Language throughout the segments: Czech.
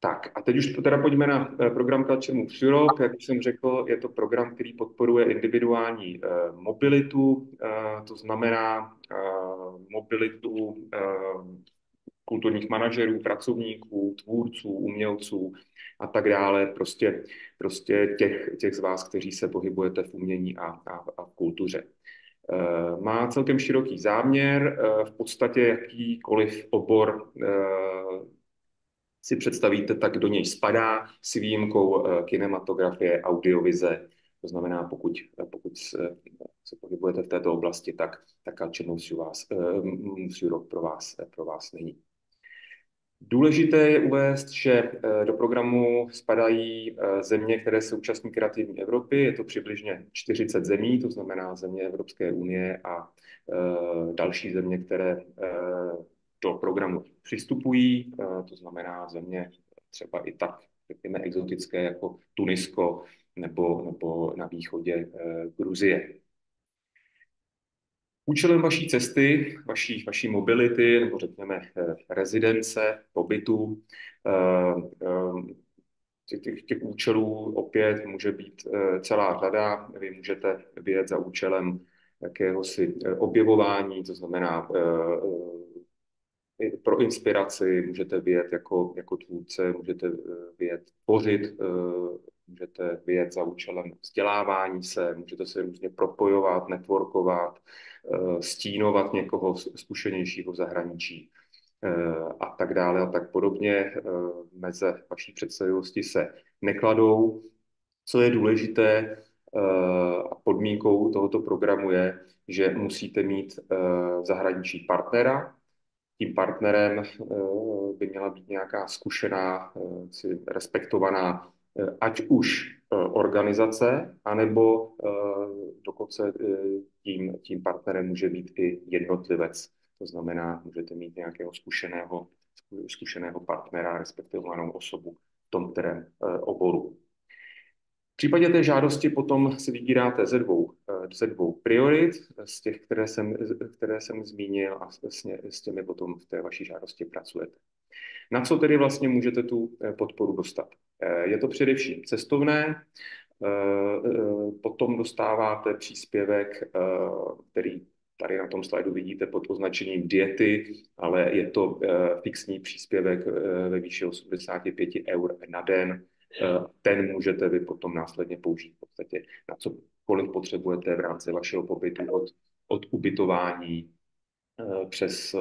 Tak a teď už teda pojďme na program Culture Moves Europe. Jak už jsem řekl, je to program, který podporuje individuální mobilitu, to znamená mobilitu kulturních manažerů, pracovníků, tvůrců, umělců a tak dále. Prostě těch z vás, kteří se pohybujete v umění a v kultuře. Má celkem široký záměr, v podstatě jakýkoliv obor si představíte, tak do něj spadá s výjimkou kinematografie, audiovize. To znamená, pokud se pohybujete v této oblasti, tak Culture Moves Europe pro vás není. Důležité je uvést, že do programu spadají země, které se účastní Kreativní Evropy. Je to přibližně 40 zemí, to znamená země Evropské unie a další země, které do programu přistupují, to znamená země třeba i tak, řekněme, exotické jako Tunisko nebo na východě Gruzie. Účelem vaší cesty, vaší mobility, nebo řekněme rezidence, pobytu, těch účelů opět může být celá řada. Vy můžete vyjet za účelem jakéhosi objevování, to znamená pro inspiraci, můžete vyjet jako tvůrce, můžete vyjet tvořit, můžete vyjet za účelem vzdělávání se, můžete se různě propojovat, networkovat, stínovat někoho zkušenějšího v zahraničí a tak dále a tak podobně. Meze vaší představivosti se nekladou. Co je důležité a podmínkou tohoto programu je, že musíte mít v zahraničí partnera. Tím partnerem by měla být nějaká zkušená, respektovaná, ať už organizace, anebo dokonce tím partnerem může být i jednotlivec. To znamená, můžete mít nějakého zkušeného partnera, respektovanou osobu v tom kterém oboru. V případě té žádosti potom si vybíráte ze dvou priorit, z těch, které jsem zmínil, a s těmi potom v té vaší žádosti pracujete. Na co tedy vlastně můžete tu podporu dostat? Je to především cestovné, potom dostáváte příspěvek, který tady na tom slajdu vidíte pod označením diety, ale je to fixní příspěvek ve výši 85 eur na den. Ten můžete vy potom následně použít v podstatě na cokoliv potřebujete v rámci vašeho pobytu od ubytování přes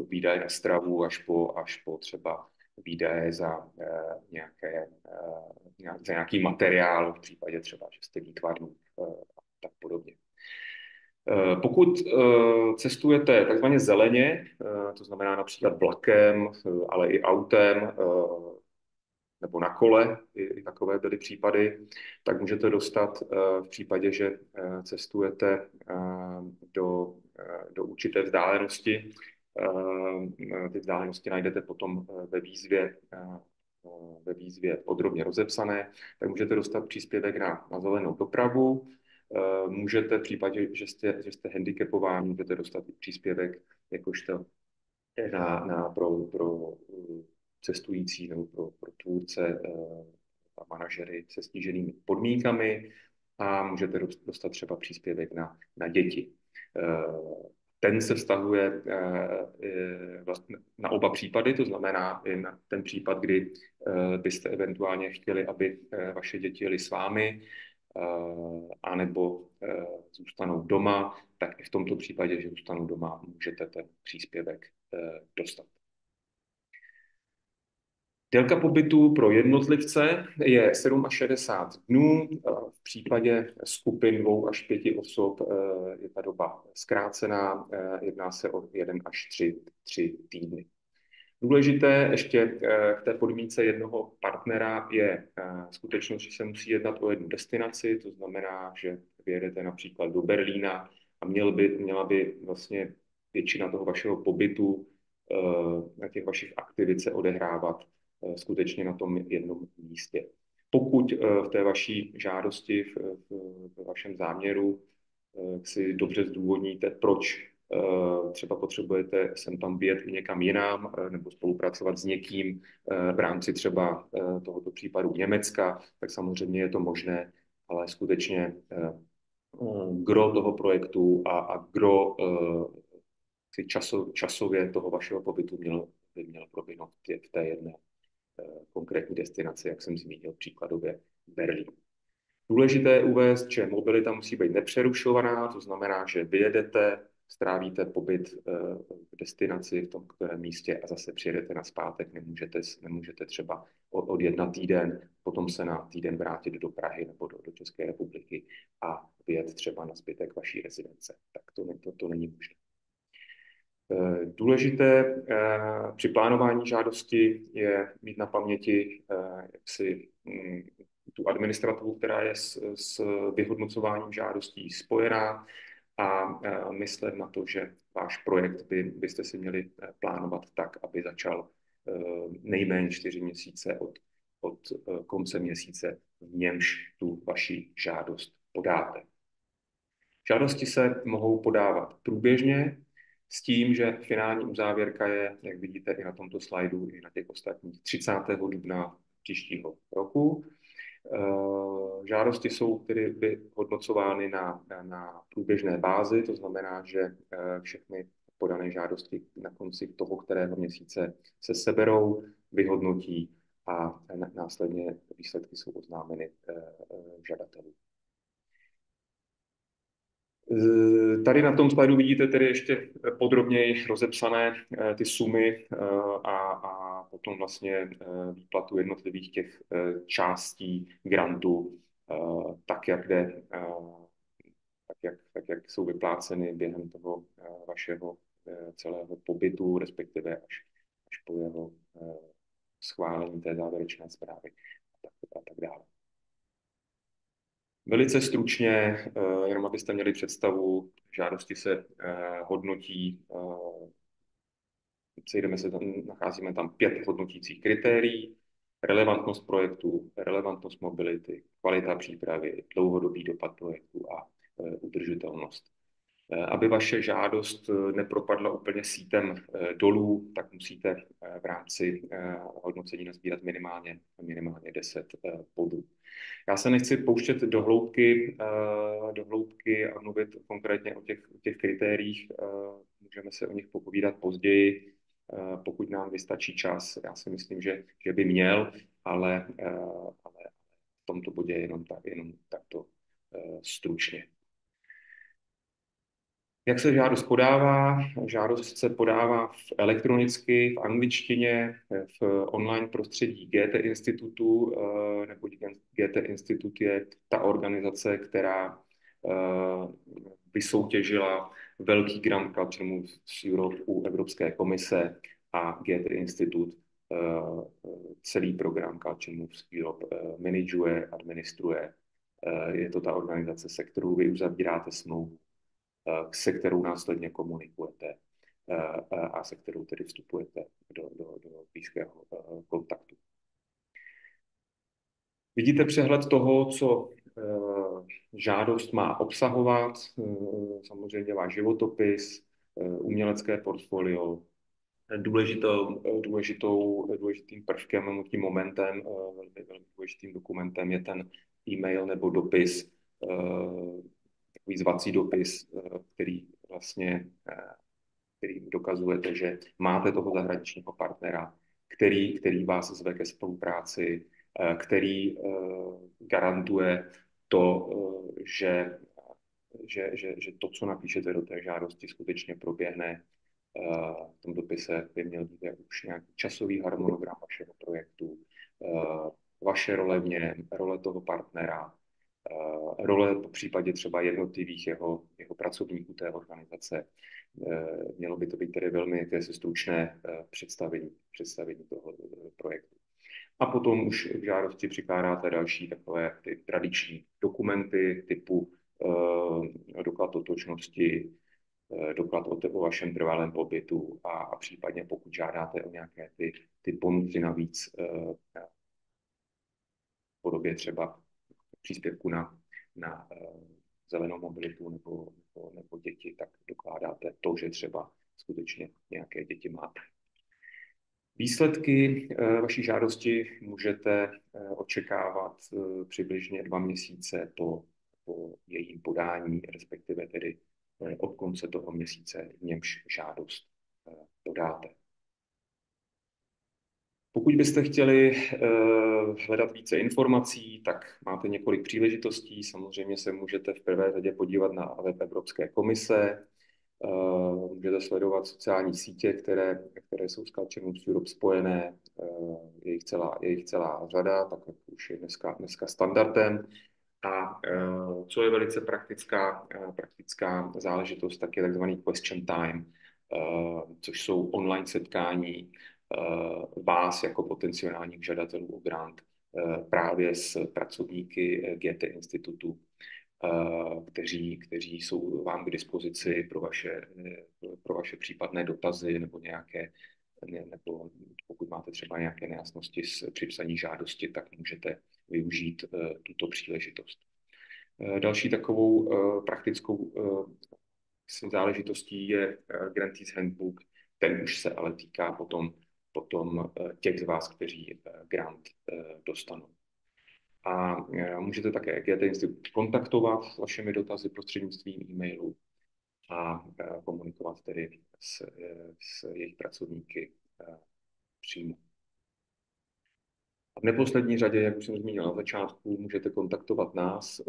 výdaje na stravu až po třeba výdaje za nějaký materiál v případě třeba, že jste výtvarník a tak podobně. Pokud cestujete takzvaně zeleně, to znamená například vlakem, ale i autem, nebo na kole, i takové byly případy, tak můžete dostat v případě, že cestujete do určité vzdálenosti. Ty vzdálenosti najdete potom ve výzvě podrobně rozepsané, tak můžete dostat příspěvek na zelenou dopravu. Můžete v případě, že jste handicapováni, můžete dostat příspěvek jakožto pro cestující nebo pro tvůrce a manažery se sníženými podmínkami a můžete dostat třeba příspěvek na děti. Ten se vztahuje vlastně na oba případy, to znamená i na ten případ, kdy byste eventuálně chtěli, aby vaše děti jeli s vámi, anebo zůstanou doma, tak i v tomto případě, že zůstanou doma, můžete ten příspěvek dostat. Délka pobytu pro jednotlivce je 67 dnů. V případě skupin 2 až 5 osob je ta doba zkrácená. Jedná se o 1 až 3 týdny. Důležité ještě k té podmínce jednoho partnera je skutečnost, že se musí jednat o jednu destinaci, to znamená, že vyjedete například do Berlína a měla by vlastně většina toho vašeho pobytu, na těch vašich aktivit se odehrávat skutečně na tom jednom místě. Pokud v té vaší žádosti, v vašem záměru si dobře zdůvodníte, proč Třeba potřebujete sem tam vyjet i někam jinam nebo spolupracovat s někým v rámci třeba tohoto případu Německa, tak samozřejmě je to možné, ale skutečně gro toho projektu a gro časově toho vašeho pobytu by měl proběhnout v té jedné konkrétní destinaci, jak jsem zmínil příkladově Berlín. Důležité je uvést, že mobilita musí být nepřerušovaná, to znamená, že vyjedete, strávíte pobyt v destinaci v tom kterém místě a zase přijedete nazpátek, nemůžete třeba odjet na týden, potom se na týden vrátit do Prahy nebo do České republiky a vyjet třeba na zbytek vaší rezidence. Tak to není možné. Důležité při plánování žádosti je mít na paměti jaksi tu administrativu, která je s vyhodnocováním žádostí spojená a myslet na to, že váš projekt byste si měli plánovat tak, aby začal nejméně 4 měsíce od konce měsíce, v němž tu vaši žádost podáte. Žádosti se mohou podávat průběžně, s tím, že finální uzávěrka je, jak vidíte i na tomto slajdu, i na těch ostatních, 30. dubna příštího roku. Žádosti jsou tedy vyhodnocovány na průběžné bázi, to znamená, že všechny podané žádosti na konci toho, kterého měsíce se seberou, vyhodnotí a následně výsledky jsou oznámeny žadatelům. Tady na tom slajdu vidíte tedy ještě podrobněji rozepsané ty sumy a potom vlastně výplatu jednotlivých těch částí grantu, tak jak jsou vypláceny během toho vašeho celého pobytu, respektive až po jeho schválení té závěrečné zprávy a tak dále. Velice stručně, jenom abyste měli představu, žádosti se hodnotí, nacházíme tam 5 hodnotících kritérií: relevantnost projektu, relevantnost mobility, kvalita přípravy, dlouhodobý dopad projektu a udržitelnost. Aby vaše žádost nepropadla úplně sítem dolů, tak musíte v rámci hodnocení nazbírat minimálně 10 bodů. Já se nechci pouštět do hloubky a mluvit konkrétně o těch kritériích. Můžeme se o nich popovídat později, pokud nám vystačí čas. Já si myslím, že by měl, ale v tomto bodě jenom takto stručně. Jak se žádost podává? Žádost se podává elektronicky, v angličtině, v online prostředí Goethe institutu, neboť Goethe institut je ta organizace, která vysoutěžila velký grant Culture Moves Europe u Evropské komise a Goethe institut celý program Culture Moves Europe manažuje, administruje. Je to ta organizace, se kterou vy uzavíráte smlouvu, se kterou následně komunikujete a se kterou tedy vstupujete do blízkého kontaktu. Vidíte přehled toho, co žádost má obsahovat, samozřejmě váš životopis, umělecké portfolio. Důležitým prvkem, tím momentem, velmi důležitým dokumentem je ten e-mail nebo dopis, takový zvací dopis, který dokazujete, že máte toho zahraničního partnera, který vás zve ke spolupráci, který garantuje to, že to, co napíšete do té žádosti, skutečně proběhne. V tom dopise by měl být už nějaký časový harmonogram vašeho projektu, vaše role v něm, role toho partnera, role po případě třeba jednotlivých jeho pracovníků té organizace. Mělo by to být tedy velmi stručné představení toho projektu. A potom už v žádosti přikládáte další takové ty tradiční dokumenty typu doklad totožnosti, doklad o vašem trvalém pobytu a případně pokud žádáte o nějaké ty bonusy navíc v podobě třeba příspěvku na zelenou mobilitu nebo děti, tak dokládáte to, že třeba skutečně nějaké děti máte. Výsledky vaší žádosti můžete očekávat přibližně 2 měsíce po jejím podání, respektive tedy od konce toho měsíce, v němž žádost podáte. Pokud byste chtěli hledat více informací, tak máte několik příležitostí. Samozřejmě se můžete v prvé řadě podívat na web Evropské komise, můžete sledovat sociální sítě, které jsou s Culture Moves Europe spojené, je jich celá řada, tak jak už je dneska standardem. A co je velice praktická záležitost, tak je takzvaný question time, což jsou online setkání vás jako potenciálních žadatelů o grant právě s pracovníky GT institutu, kteří jsou vám k dispozici pro vaše případné dotazy nebo pokud máte třeba nějaké nejasnosti při psaní žádosti, tak můžete využít tuto příležitost. Další takovou praktickou záležitostí je Grantees Handbook. Ten už se ale týká potom těch z vás, kteří grant dostanou. A můžete také GT Institut kontaktovat s vašimi dotazy prostřednictvím e-mailu a komunikovat tedy s jejich pracovníky přímo. A v neposlední řadě, jak už jsem zmínil na začátku, můžete kontaktovat nás,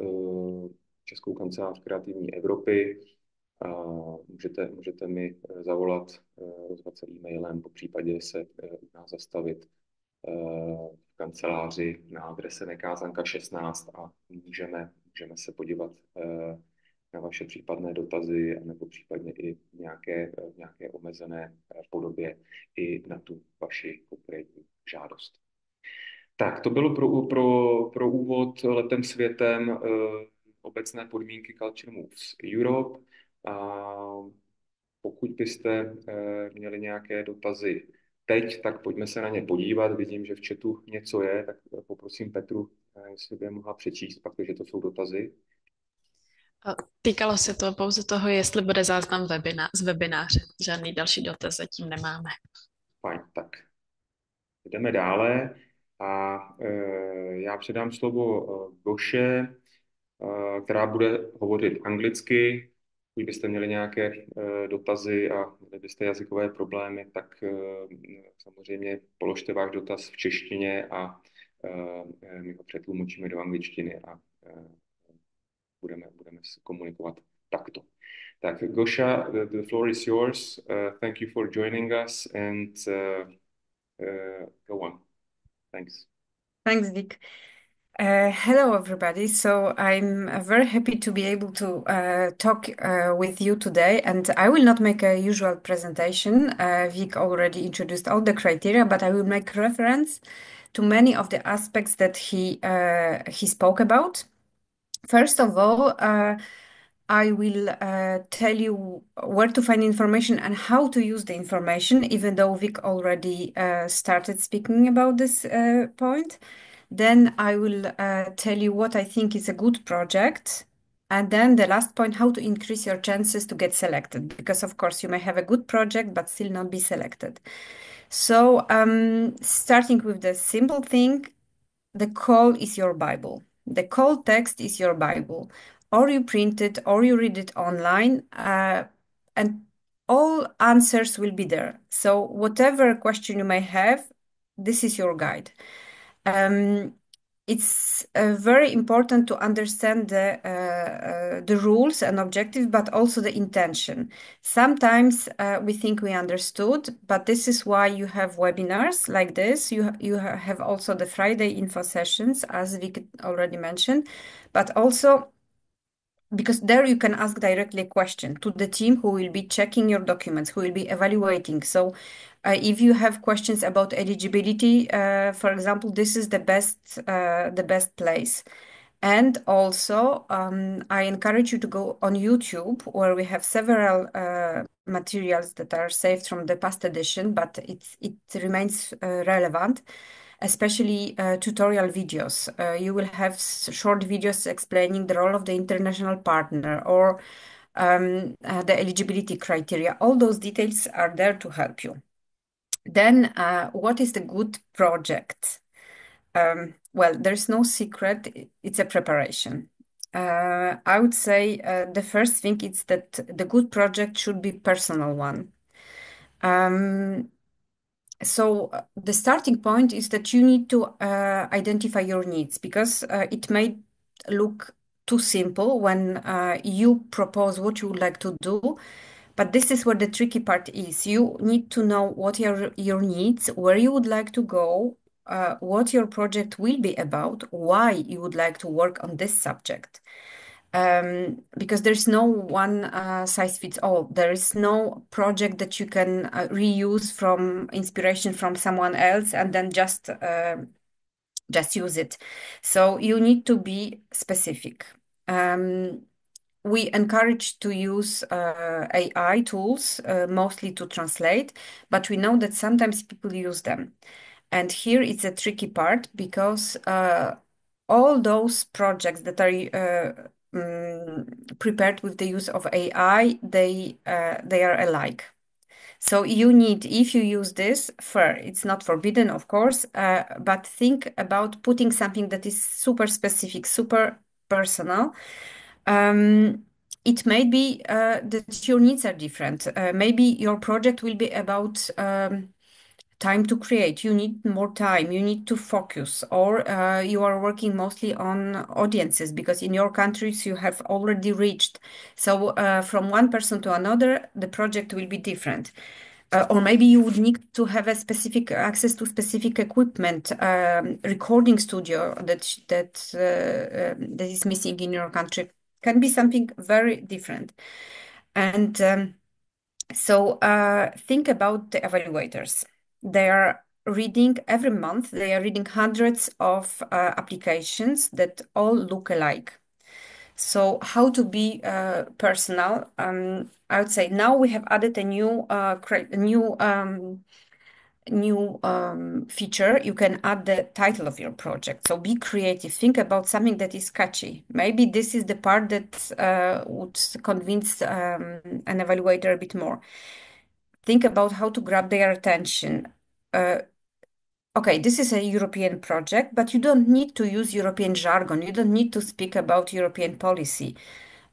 Českou kancelář Kreativní Evropy. Můžete mi zavolat, ozvat se e-mailem, popřípadě se u nás zastavit v kanceláři na adrese Nekázanka 16 a můžeme se podívat na vaše případné dotazy nebo případně i v nějaké omezené podobě i na tu vaši konkrétní žádost. Tak, to bylo pro úvod letem světem obecné podmínky Culture Moves Europe. A pokud byste měli nějaké dotazy teď, tak pojďme se na ně podívat. Vidím, že v chatu něco je, tak poprosím Petru, jestli by je mohla přečíst, protože to jsou dotazy. Týkalo se to pouze toho, jestli bude záznam z webináře. Žádný další dotaz zatím nemáme. Fajn, tak jdeme dále a já předám slovo Goše, která bude hovořit anglicky. Pokud byste měli nějaké dotazy a měli byste jazykové problémy, tak samozřejmě položte váš dotaz v češtině a my ho přetlumočíme do angličtiny a budeme komunikovat takto. Tak, Gosha, the floor is yours. Thank you for joining us and go on. Thanks. Thanks, Dick. Hello, everybody. So I'm very happy to be able to talk with you today. And I will not make a usual presentation. Vic already introduced all the criteria, but I will make reference to many of the aspects that he spoke about. First of all, I will tell you where to find information and how to use the information, even though Vic already started speaking about this point. Then I will tell you what I think is a good project. And then the last point, how to increase your chances to get selected. Because of course you may have a good project, but still not be selected. So starting with the simple thing, the call is your Bible. The call text is your Bible. Or you print it, or you read it online, and all answers will be there. So whatever question you may have, this is your guide. It's very important to understand the rules and objectives, but also the intention. Sometimes we think we understood, but this is why you have webinars like this. You have also the Friday info sessions, as Vic already mentioned, but also because there you can ask directly a question to the team who will be checking your documents, who will be evaluating. So if you have questions about eligibility, for example, this is the best place. And also, I encourage you to go on YouTube, where we have several materials that are saved from the past edition, but it remains relevant. especially tutorial videos. You will have short videos explaining the role of the international partner or the eligibility criteria. All those details are there to help you. Then, what is the good project? Well, there's no secret. It's a preparation. I would say the first thing is that the good project should be personal one. So the starting point is that you need to identify your needs, because it may look too simple when you propose what you would like to do. But this is where the tricky part is. You need to know what are your needs, where you would like to go, what your project will be about, why you would like to work on this subject. Because there's no one size fits all. There is no project that you can reuse from inspiration from someone else and then just use it. So you need to be specific. We encourage to use AI tools mostly to translate, but we know that sometimes people use them. And here it's a tricky part, because all those projects that are prepared with the use of AI, they are alike. So you need, if you use this, it's not forbidden, of course, but think about putting something that is super specific, super personal. It may be that your needs are different. Maybe your project will be about time to create. You need more time. You need to focus, or you are working mostly on audiences because in your countries you have already reached. So from one person to another, the project will be different. Or maybe you would need to have a specific access to specific equipment, recording studio that is missing in your country. Can be something very different. And so think about the evaluators. They are reading every month, they are reading hundreds of applications that all look alike. So how to be personal? I would say now we have added a new feature. You can add the title of your project. So be creative. Think about something that is catchy. Maybe this is the part that would convince an evaluator a bit more. Think about how to grab their attention. Okay, this is a European project, but you don't need to use European jargon. You don't need to speak about European policy.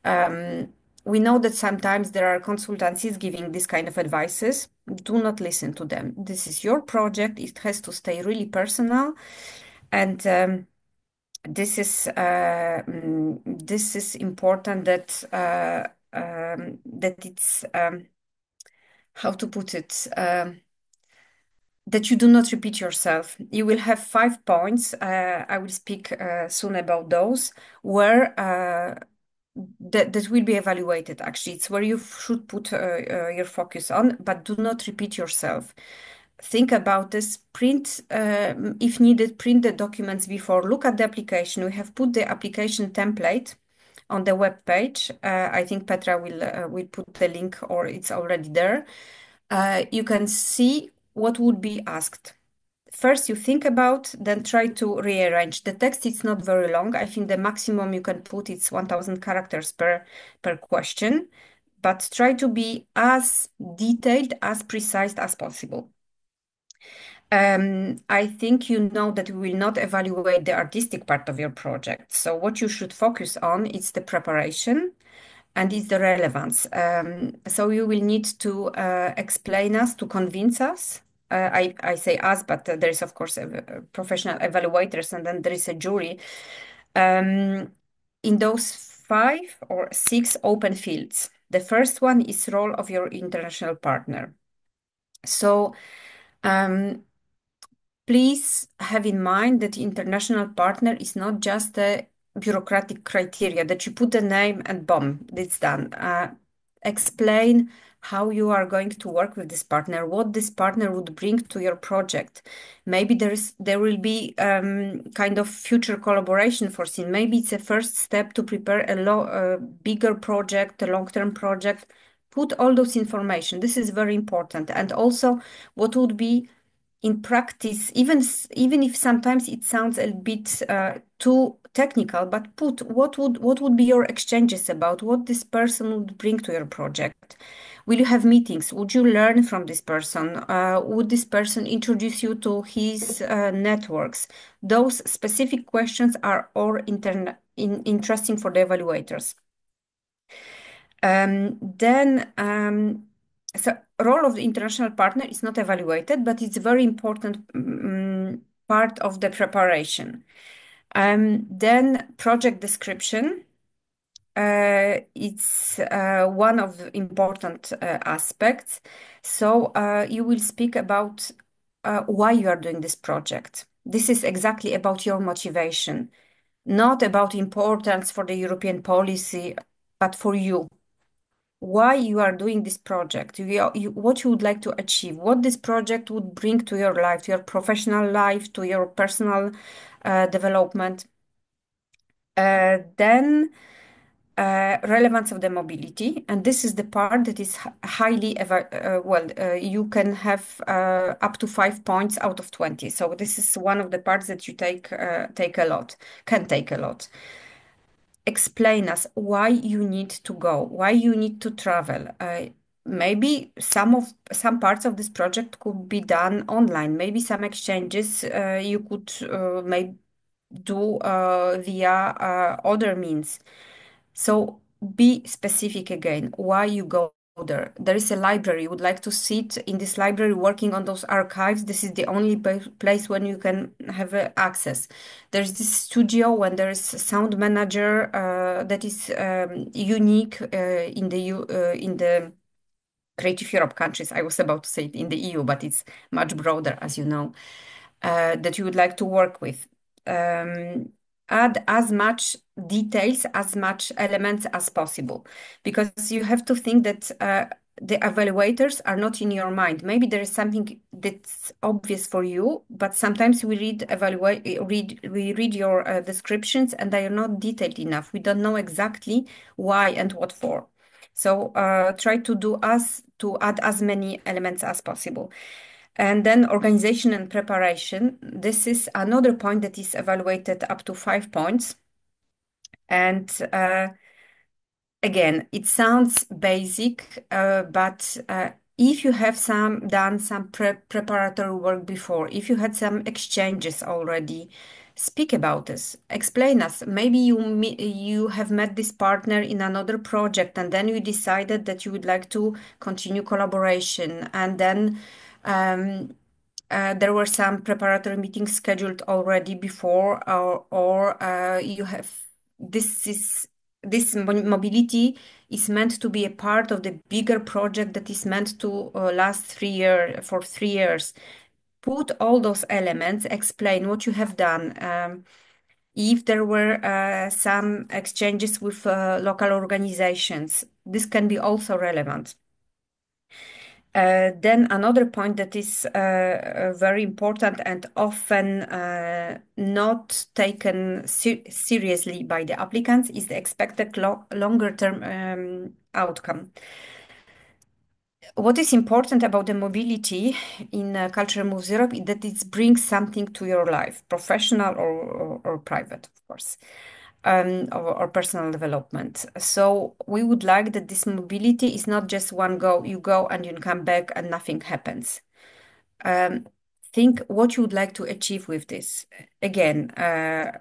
We know that sometimes there are consultancies giving this kind of advices. Do not listen to them. This is your project. It has to stay really personal. And this is important that that it's how to put it, that you do not repeat yourself. You will have 5 points. I will speak soon about those, where that will be evaluated. Actually, it's where you should put your focus on, but do not repeat yourself. Think about this. Print, if needed, print the documents before. Look at the application. We have put the application template on the web page. I think Petra will put the link, or it's already there. You can see what would be asked. First, you think about, then try to rearrange. The text is not very long. I think the maximum you can put is 1,000 characters per question, but try to be as detailed, as precise as possible. I think you know that we will not evaluate the artistic part of your project. So what you should focus on is the preparation and is the relevance. So you will need to explain us, to convince us. I say us, but there is, of course, professional evaluators, and then there is a jury. In those 5 or 6 open fields. The first one is role of your international partner. So please have in mind that international partner is not just a bureaucratic criteria that you put a name and boom, it's done. Explain how you are going to work with this partner, what this partner would bring to your project. Maybe there will be kind of future collaboration foreseen. Maybe it's a first step to prepare a bigger project, a long-term project. Put all those information. This is very important. And also what would be in practice, even if sometimes it sounds a bit too technical, but put what would be your exchanges about what this person would bring to your project. Will you have meetings? Would you learn from this person? Would this person introduce you to his networks? Those specific questions are all interesting for the evaluators. So role of the international partner is not evaluated, but it's a very important part of the preparation. Then project description. It's one of the important aspects. So you will speak about why you are doing this project. This is exactly about your motivation, not about importance for the European policy, but for you. Why you are doing this project, what you would like to achieve, what this project would bring to your life, to your professional life, to your personal development. Then relevance of the mobility, and this is the part that is highly you can have up to 5 points out of 20. So this is one of the parts that you can take a lot. Explain us why you need to go, why you need to travel. Maybe some parts of this project could be done online. Maybe some exchanges you could maybe do via other means. So be specific again, why you go there. There is a library. You would like to sit in this library working on those archives. This is the only place when you can have access. There's this studio when there is a sound manager that is unique in the Creative Europe countries. I was about to say it in the EU, but it's much broader, as you know, that you would like to work with. Add as much details, as much elements as possible, because you have to think that the evaluators are not in your mind. Maybe there is something that's obvious for you, but sometimes we read your descriptions and they are not detailed enough. We don't know exactly why and what for. So try to add as many elements as possible. And then organization and preparation. This is another point that is evaluated up to 5 points. And again, it sounds basic, but if you have done some preparatory work before, if you had some exchanges already, speak about this. Explain us. Maybe you have met this partner in another project, and then you decided that you would like to continue collaboration, and then there were some preparatory meetings scheduled already before, or you have this mobility is meant to be a part of the bigger project that is meant to last 3 years. Put all those elements, explain what you have done. If there were some exchanges with local organizations, this can be also relevant. Then another point that is very important and often not taken seriously by the applicants is the expected longer term outcome. What is important about the mobility in Culture Moves Europe is that it brings something to your life, professional or private, of course. Or personal development. So we would like that this mobility is not just one go, you go and you come back and nothing happens. Think what you would like to achieve with this. Again,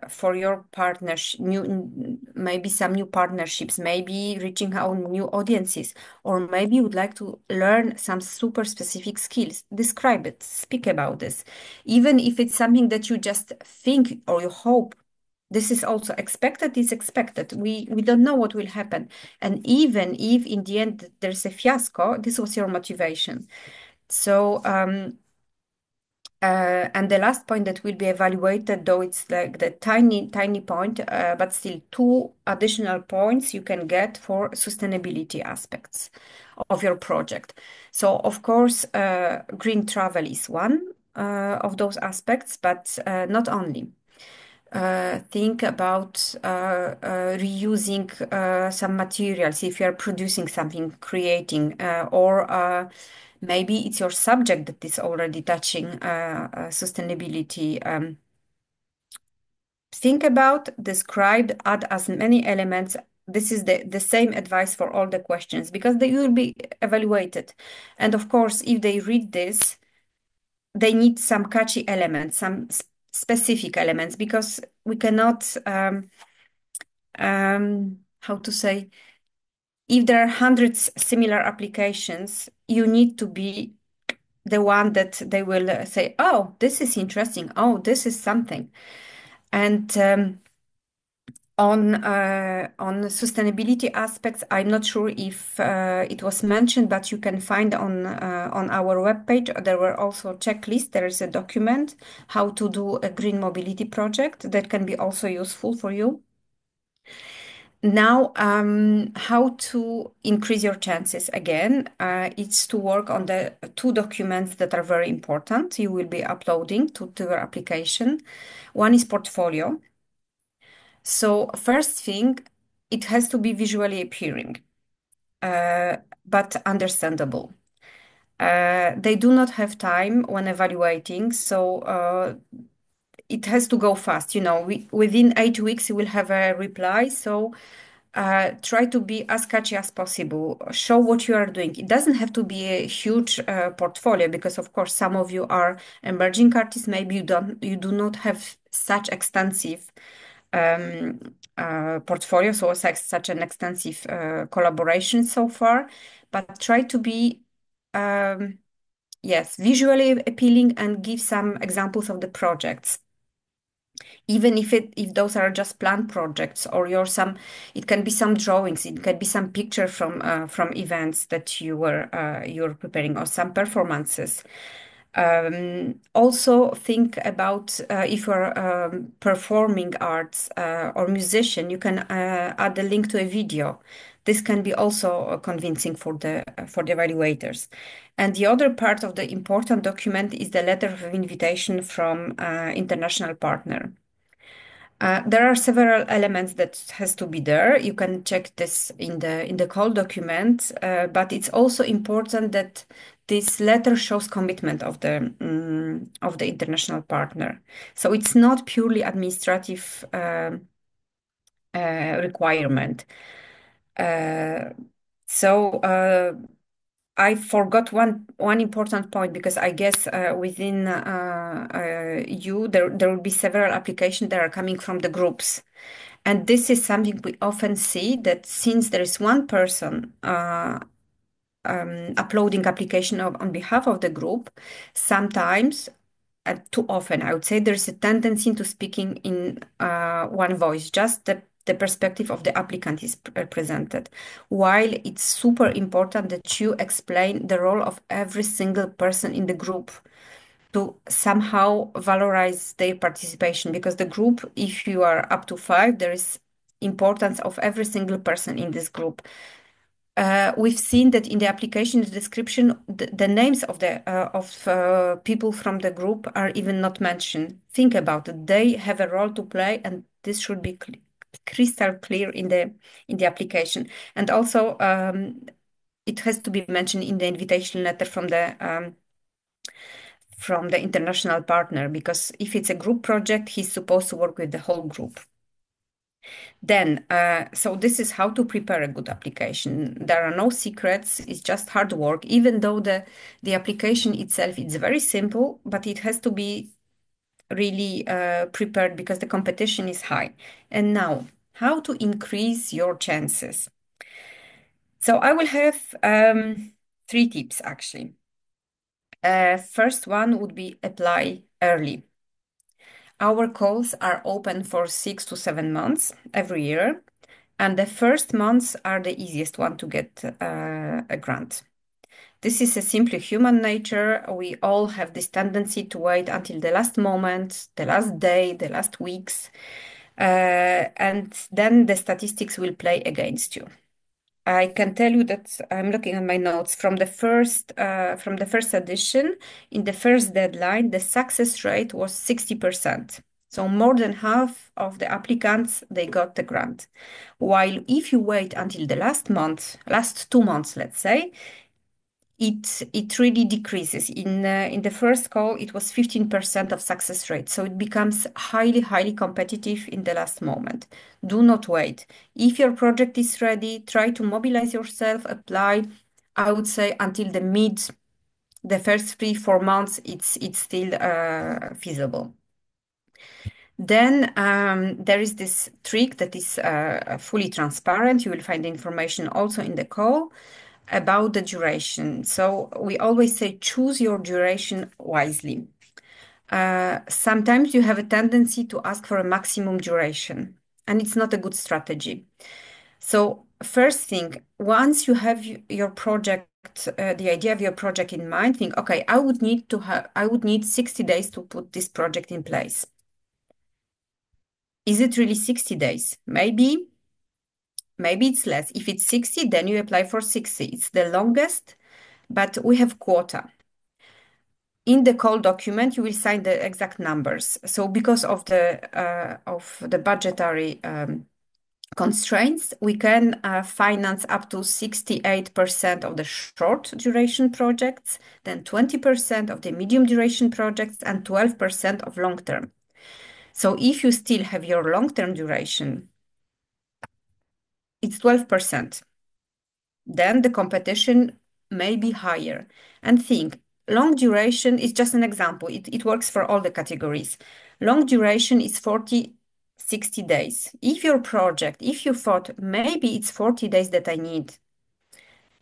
for your partners, maybe some new partnerships, maybe reaching out new audiences, or maybe you would like to learn some super specific skills. Describe it, speak about this. Even if it's something that you just think or you hope, this is also expected, is expected. We don't know what will happen. And even if in the end there's a fiasco, this was your motivation. So, and the last point that will be evaluated, though it's like the tiny point, but still 2 additional points you can get for sustainability aspects of your project. So, of course, green travel is one of those aspects, but not only. Think about reusing some materials if you are producing something, creating, or maybe it's your subject that is already touching sustainability. Think about, describe, add as many elements. This is the same advice for all the questions because they will be evaluated. And of course, if they read this, they need some catchy elements, some specific elements, because we cannot, how to say, if there are hundreds similar applications, you need to be the one that they will say, oh, this is interesting. Oh, this is something. And on sustainability aspects, I'm not sure if it was mentioned, but you can find on our webpage, there were also checklists. There is a document how to do a green mobility project that can be also useful for you. Now, how to increase your chances again, it's to work on the two documents that are very important you will be uploading to your application. One is portfolio. So first thing, it has to be visually appealing, but understandable. They do not have time when evaluating, so it has to go fast. Within 8 weeks, you will have a reply. So try to be as catchy as possible. Show what you are doing. It doesn't have to be a huge portfolio because, of course, some of you are emerging artists. Maybe you do not have such extensive portfolio, so such an extensive collaboration so far. But try to be yes, visually appealing and give some examples of the projects. Even if those are just planned projects or it can be some drawings, it can be some picture from events that you're preparing or some performances. Also think about if you're performing arts or musician, you can add a link to a video. This can be also convincing for the evaluators. And the other part of the important document is the letter of invitation from international partner. There are several elements that has to be there. You can check this in the call document, but it's also important that this letter shows commitment of the international partner. So it's not purely administrative requirement. So I forgot one important point because I guess within there will be several applications that are coming from the groups. And this is something we often see, that since there is one person uploading application on behalf of the group, sometimes, too often, I would say, there's a tendency to speaking in one voice, just the perspective of the applicant is presented. While it's super important that you explain the role of every single person in the group to somehow valorize their participation, because the group, if you are up to 5, there is importance of every single person in this group. We've seen that in the application description, the names of people from the group are even not mentioned. Think about it. They have a role to play, and this should be crystal clear in the application. And also, it has to be mentioned in the invitation letter from the international partner, because if it's a group project, he's supposed to work with the whole group. Then, so this is how to prepare a good application. There are no secrets. It's just hard work. Even though the application itself is very simple, but it has to be really prepared because the competition is high. And now, how to increase your chances? So I will have 3 tips actually. First one would be apply early. Our calls are open for 6 to 7 months every year, and the first months are the easiest one to get a grant. This is a simply human nature. We all have this tendency to wait until the last moment, the last day, the last weeks, and then the statistics will play against you. I can tell you that I'm looking at my notes from the first edition. In the first deadline, the success rate was 60%. So more than half of the applicants, they got the grant. While if you wait until the last 2 months, let's say, it really decreases. In the first call, it was 15% of success rate, so it becomes highly competitive in the last moment. Do not wait. If your project is ready, try to mobilize yourself, apply. I would say until the first 3-4 months, it's still feasible. Then there is this trick that is fully transparent. You will find the information also in the call about the duration. So we always say choose your duration wisely. Sometimes you have a tendency to ask for a maximum duration, and it's not a good strategy. So first thing, once you have your project, the idea of your project in mind, think, okay, I would need 60 days to put this project in place. Is it really 60 days? Maybe it's less. If it's 60, then you apply for 60. It's the longest, but we have quota. In the call document, you will sign the exact numbers. So because of the budgetary constraints, we can finance up to 68% of the short duration projects, then 20% of the medium duration projects, and 12% of long term. So if you still have your long-term duration, it's 12%. Then the competition may be higher. And think, long duration is just an example. It works for all the categories. Long duration is 40, 60 days. If you thought maybe it's 40 days that I need,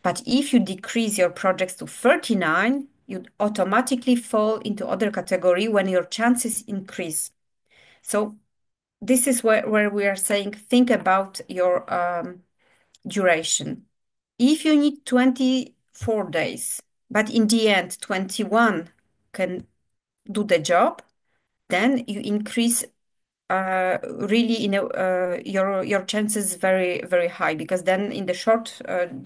but if you decrease your projects to 39, you automatically fall into other category when your chances increase. So this is where we are saying, think about your duration. If you need 24 days, but in the end, 21 can do the job, then you increase really your chances very high, because then in the short-term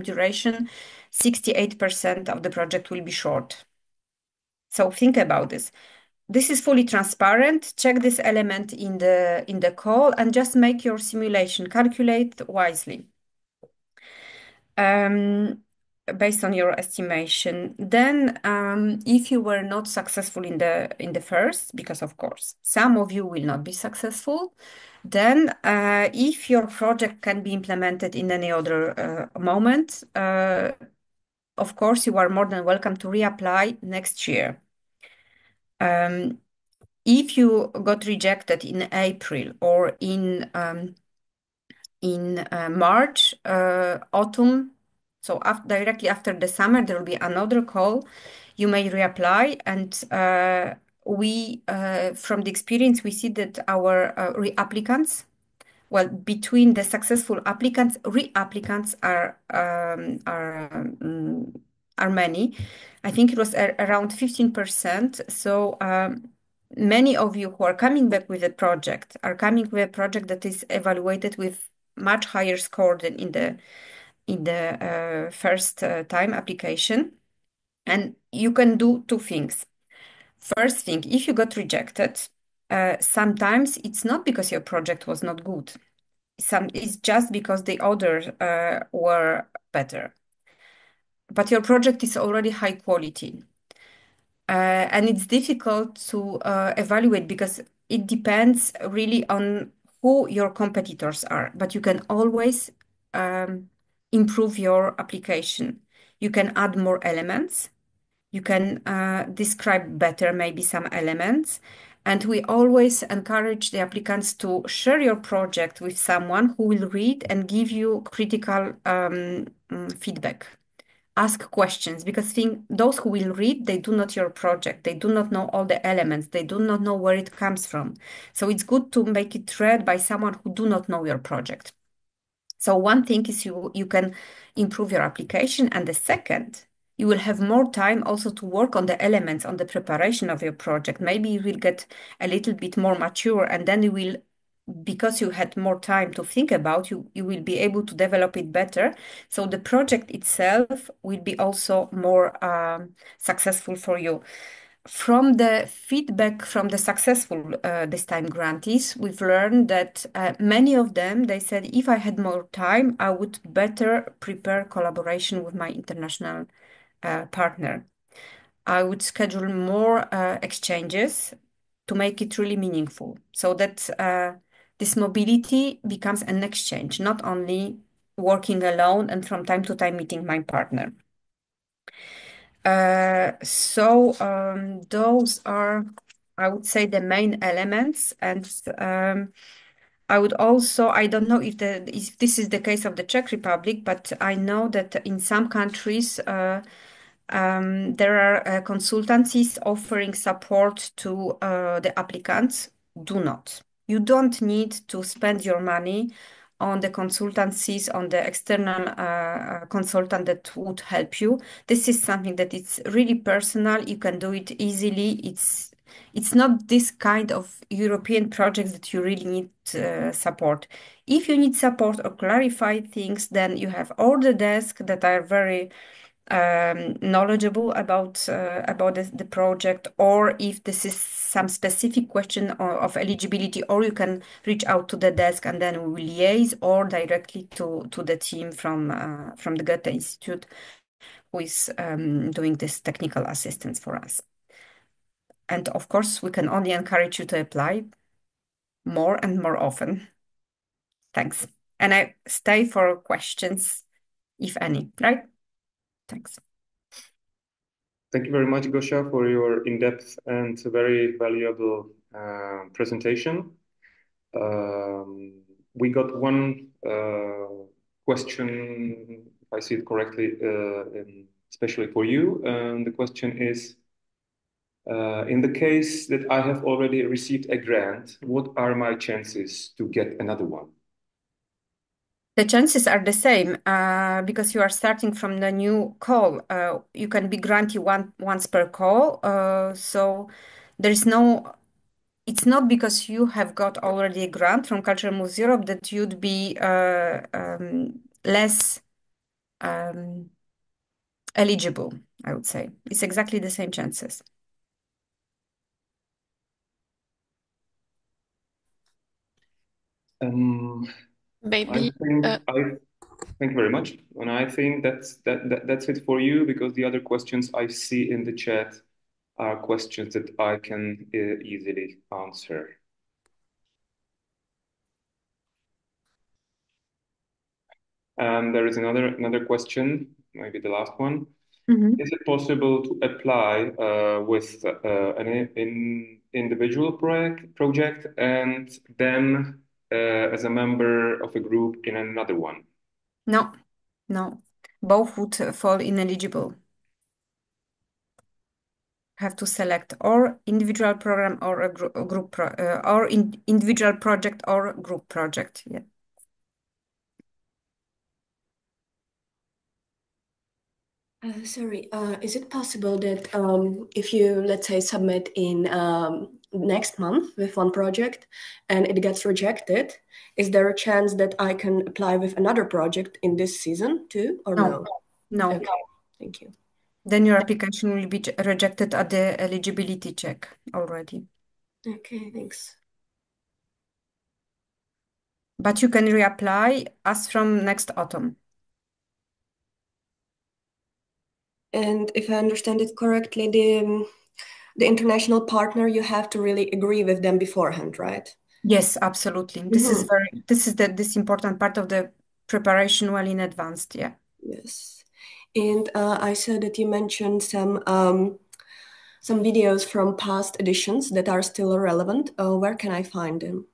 duration, 68% of the project will be short. So think about this. This is fully transparent. Check this element in the call and just make your simulation. Calculate wisely based on your estimation. Then, if you were not successful in the first, because of course some of you will not be successful, then if your project can be implemented in any other moment, of course you are more than welcome to reapply next year. If you got rejected in April or in March, autumn, so directly after the summer, there will be another call. You may reapply, and from the experience, we see that our reapplicants, well, between the successful applicants, reapplicants are many. I think it was around 15%. So many of you who are coming back with a project are coming with a project that is evaluated with much higher score than in the first time application. And you can do two things. First thing, if you got rejected, sometimes it's not because your project was not good. It's just because the others were better. But your project is already high quality. And it's difficult to evaluate because it depends really on who your competitors are. But you can always improve your application. You can add more elements. You can describe better maybe some elements. And we always encourage the applicants to share your project with someone who will read and give you critical feedback. Ask questions, because those who will read, they do not your project. They do not know all the elements. They do not know where it comes from. So it's good to make it read by someone who do not know your project. So one thing is you can improve your application, and the second, you will have more time also to work on the elements, on the preparation of your project. Maybe you will get a little bit more mature, and then you will, because you had more time to think about, you will be able to develop it better. So the project itself will be also more successful for you. from the feedback from the successful this time grantees, we've learned that many of them, they said, if I had more time, I would better prepare collaboration with my international partner. I would schedule more exchanges to make it really meaningful so that this mobility becomes an exchange, not only working alone and from time to time meeting my partner. Those are, I would say, the main elements. And I would also, I don't know if this is the case of the Czech Republic, but I know that in some countries there are consultancies offering support to the applicants. Do not. You don't need to spend your money on the consultancies, on the external consultant that would help you. This is something that it's really personal. You can do it easily. It's not this kind of European projects that you really need support. If you need support or clarify things, then you have all the desk that are very knowledgeable about the project, or if this is some specific question of eligibility, or you can reach out to the desk and then we will liaise, or directly to the team from the Goethe Institute, who is doing this technical assistance for us. And of course, we can only encourage you to apply more and more often. Thanks. And I stay for questions, if any, right? Thanks. Thank you very much, Gosha, for your in-depth and very valuable presentation. We got one question, if I see it correctly, especially for you. The question is, in the case that I have already received a grant, what are my chances to get another one? The chances are the same because you are starting from the new call. You can be granted once per call. So there is no, it's not because you have got already a grant from Culture Moves Europe that you'd be less eligible, I would say. It's exactly the same chances. Maybe Thank you very much. And I think that's it for you, because the other questions I see in the chat are questions that I can easily answer. And there is another question, maybe the last one. Is it possible to apply with an individual project and then as a member of a group in another one? No, no. Both would fall ineligible. Have to select or individual program or a group or individual project or group project. Yeah. Sorry, is it possible that if you, let's say, submit in next month with one project and it gets rejected, is there a chance that I can apply with another project in this season too, or no? No. Okay, thank you. Then your application will be rejected at the eligibility check already. Okay, thanks. But you can reapply as from next autumn. And if I understand it correctly, the international partner, you have to really agree with them beforehand, right? Yes, absolutely. This is this important part of the preparation well in advance. Yeah. Yes. And I saw that you mentioned some videos from past editions that are still relevant. Where can I find them?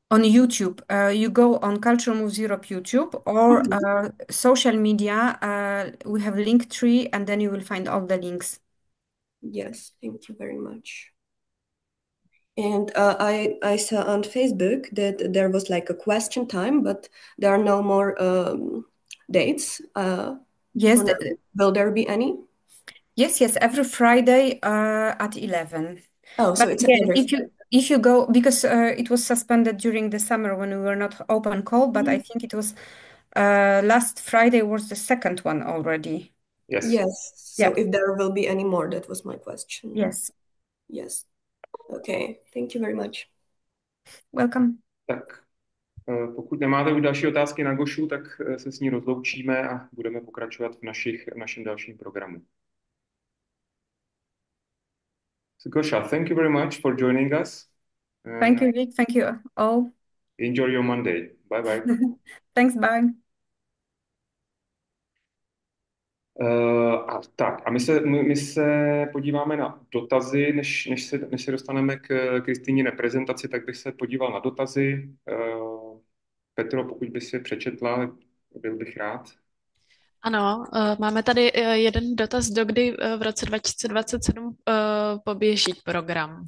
On YouTube, you go on Culture Moves Europe YouTube or social media. We have Linktree, and then you will find all the links. Yes, thank you very much. And I saw on Facebook that there was like a question time, but there are no more dates. Yes. Will there be any? Yes, every Friday at 11. Oh, so But it's again, every if you go, because it was suspended during the summer when we were not open call, but I think it was last Friday was the second one already. Yes. Yes. So if there will be any more, that was my question. Yes. Yes. Okay. Thank you very much. Welcome. Tak pokud nemáte už další otázky na Gošu, tak se s ní rozloučíme a budeme pokračovat v našem dalším programu. So Gosha, thank you very much for joining us. Thank you, Vic. Thank you all. Enjoy your Monday. Bye bye. Thanks, bye. A my se podíváme na dotazy, než se dostaneme k Kristýniné prezentaci, tak bych se podíval na dotazy. Petro, pokud by si přečetla, byl bych rád. Ano, máme tady jeden dotaz, dokdy v roce 2027 poběží program.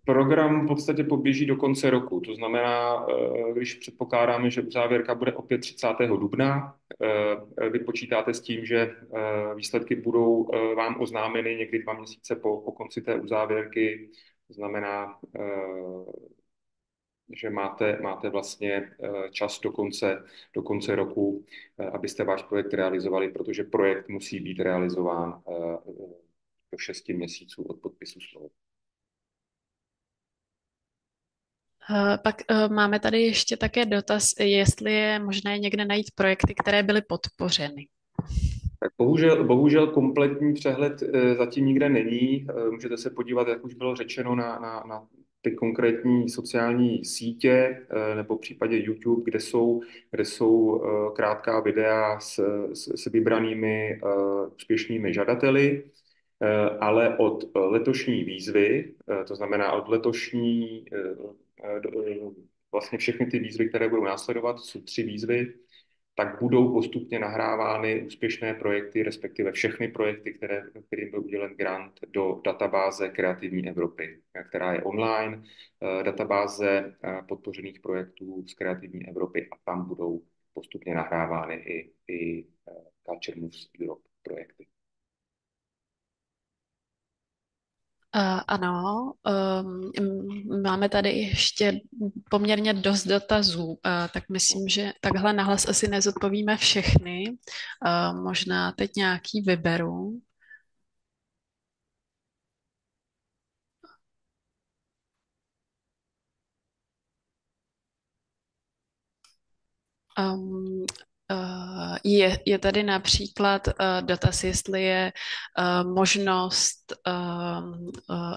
Program v podstatě poběží do konce roku, to znamená, když předpokládáme, že uzávěrka bude opět 30. dubna, vy počítáte s tím, že výsledky budou vám oznámeny někdy 2 měsíce po konci té uzávěrky, to znamená, že máte vlastně čas do konce roku, abyste váš projekt realizovali, protože projekt musí být realizován do 6 měsíců od podpisu smlouvy. Pak máme tady ještě také dotaz, jestli je možné někde najít projekty, které byly podpořeny. Tak bohužel kompletní přehled zatím nikde není. Můžete se podívat, jak už bylo řečeno, na ty konkrétní sociální sítě nebo v případě YouTube, kde jsou krátká videa s vybranými úspěšnými žadateli, ale od letošní výzvy, to znamená od letošní, vlastně všechny ty výzvy, které budou následovat, jsou 3 výzvy, tak budou postupně nahrávány úspěšné projekty, respektive všechny projekty, kterým byl udělen grant do databáze Kreativní Evropy, která je online, databáze podpořených projektů z Kreativní Evropy a tam budou postupně nahrávány i Culture Moves Europe projekty. Ano, máme tady ještě poměrně dost dotazů, tak myslím, že takhle nahlas asi nezodpovíme všechny. Možná teď nějaký vyberu. Je tady například dotaz, jestli je možnost,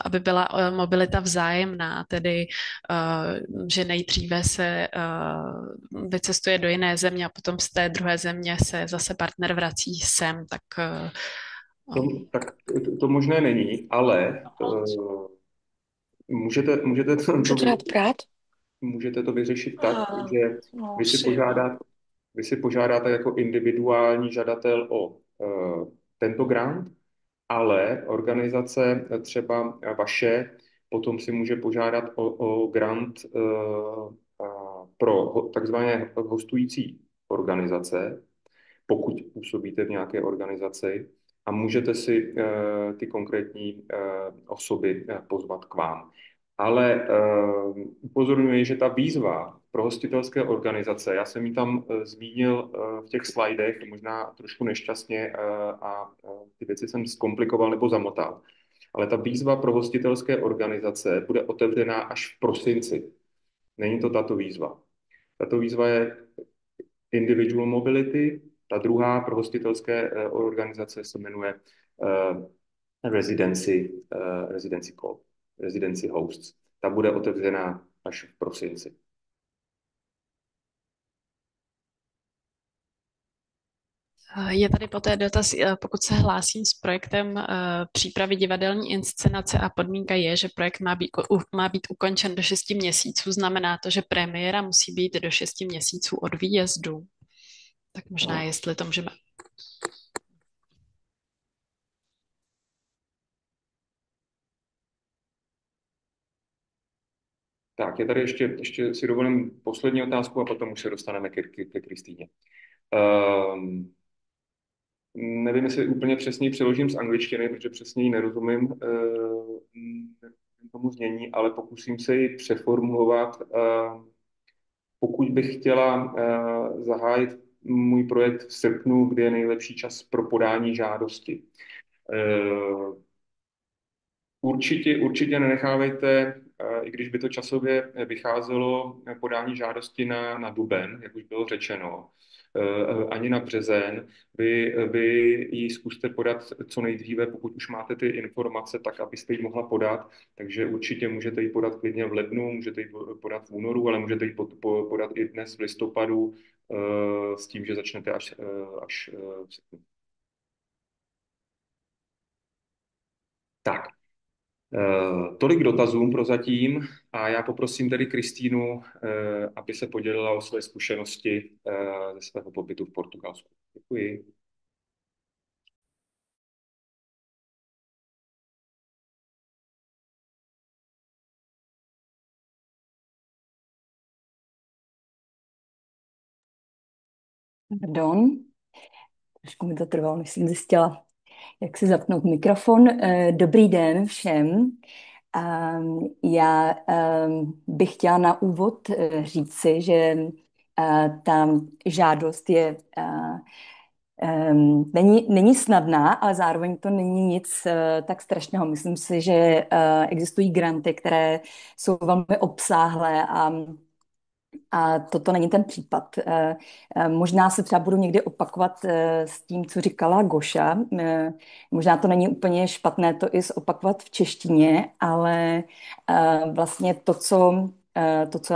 aby byla mobilita vzájemná, tedy že nejdříve se vycestuje do jiné země a potom z té druhé země se zase partner vrací sem, tak... To možné není, ale můžete můžete to vyřešit tak, že vy si požádáte jako individuální žadatel o tento grant, ale organizace třeba vaše potom si může požádat o grant pro takzvané hostující organizace, pokud působíte v nějaké organizaci, a můžete si ty konkrétní osoby pozvat k vám. Ale upozorňuji, že ta výzva pro hostitelské organizace, já jsem ji tam zmínil v těch slajdech, možná trošku nešťastně a ty věci jsem zkomplikoval nebo zamotal. Ale ta výzva pro hostitelské organizace bude otevřená až v prosinci. Není to tato výzva. Tato výzva je individual mobility, ta druhá pro hostitelské organizace se jmenuje Residency Hosts. Ta bude otevřená až v prosinci. Je tady poté dotaz, pokud se hlásím s projektem přípravy divadelní inscenace a podmínka je, že projekt má být ukončen do 6 měsíců, znamená to, že premiéra musí být do 6 měsíců od výjezdu. Tak možná, jestli to můžeme... Tak, je tady ještě si dovolím poslední otázku a potom už se dostaneme ke Kristýně. Nevím, jestli úplně přesně přeložím z angličtiny, protože přesně ji nerozumím tomu znění, ale pokusím se ji přeformulovat. Pokud bych chtěla zahájit můj projekt v srpnu, kdy je nejlepší čas pro podání žádosti. Určitě nenechávejte, i když by to časově vycházelo, podání žádosti na duben, jak už bylo řečeno, ani na březen. Vy ji zkuste podat co nejdříve, pokud už máte ty informace, tak abyste ji mohla podat. Takže určitě můžete ji podat klidně v lednu, můžete ji podat v únoru, ale můžete ji podat i dnes v listopadu, s tím, že začnete až v srpnu. Tak. Tolik dotazům prozatím a já poprosím tedy Kristýnu, aby se podělila o své zkušenosti ze svého pobytu v Portugalsku. Děkuji. Pardon, trošku mi to trvalo, než jsem zjistila, jak si zapnout mikrofon. Dobrý den všem. Já bych chtěla na úvod říci, že ta žádost je není snadná, ale zároveň to není nic tak strašného. Myslím si, že existují granty, které jsou velmi obsáhlé a toto není ten případ. Možná se třeba budu někdy opakovat s tím, co říkala Goša. Možná to není úplně špatné to i zopakovat v češtině, ale vlastně to, co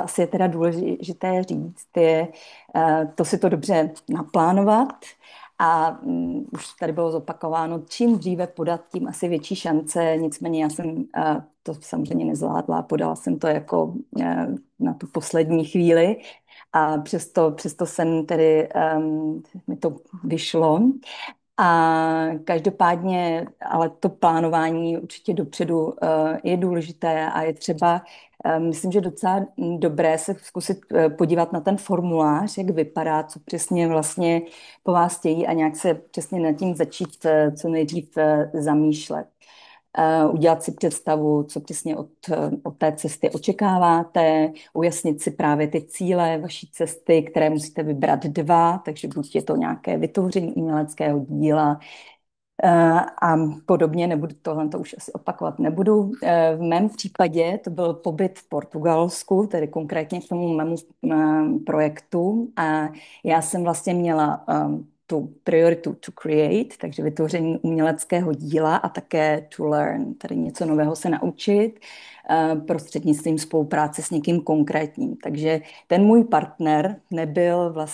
asi je teda důležité říct, je to si to dobře naplánovat. A už tady bylo zopakováno, čím dříve podat, tím asi větší šance. Nicméně já jsem to samozřejmě nezvládla, podala jsem to jako na tu poslední chvíli a přesto jsem tedy, mi to vyšlo. A každopádně, ale to plánování určitě dopředu je důležité a je třeba, myslím, že docela dobré se zkusit podívat na ten formulář, jak vypadá, co přesně vlastně po vás chtějí a nějak se přesně nad tím začít co nejdřív zamýšlet. Udělat si představu, co přesně od té cesty očekáváte, ujasnit si právě ty cíle vaší cesty, které musíte vybrat 2, takže buď je to nějaké vytvoření uměleckého díla a podobně, nebudu tohle to už asi opakovat nebudu. V mém případě to byl pobyt v Portugalsku, tedy konkrétně k tomu mému projektu a já jsem vlastně měla tu prioritu to create, takže vytvoření uměleckého díla a také to learn, tedy něco nového se naučit prostřednictvím spolupráce s někým konkrétním. Takže ten můj partner nebyla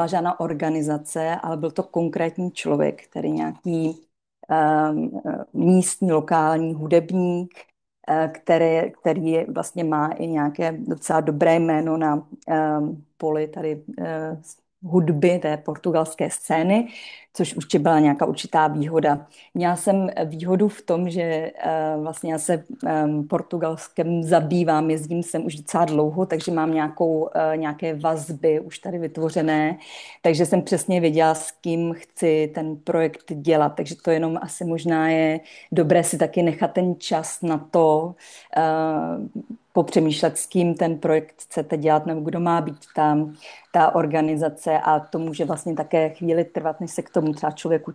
žádná organizace, ale byl to konkrétní člověk, který nějaký místní, lokální hudebník, který vlastně má i nějaké docela dobré jméno na poli tady hudby té portugalské scény, což už byla nějaká určitá výhoda. Měla jsem výhodu v tom, že vlastně já se Portugalskem zabývám, jezdím sem už docela dlouho, takže mám nějaké vazby už tady vytvořené, takže jsem přesně věděla, s kým chci ten projekt dělat, takže to jenom asi možná je dobré si taky nechat ten čas na to, popřemýšlet, s kým ten projekt chcete dělat, nebo kdo má být ta organizace a to může vlastně také chvíli trvat, než se k tomu třeba člověku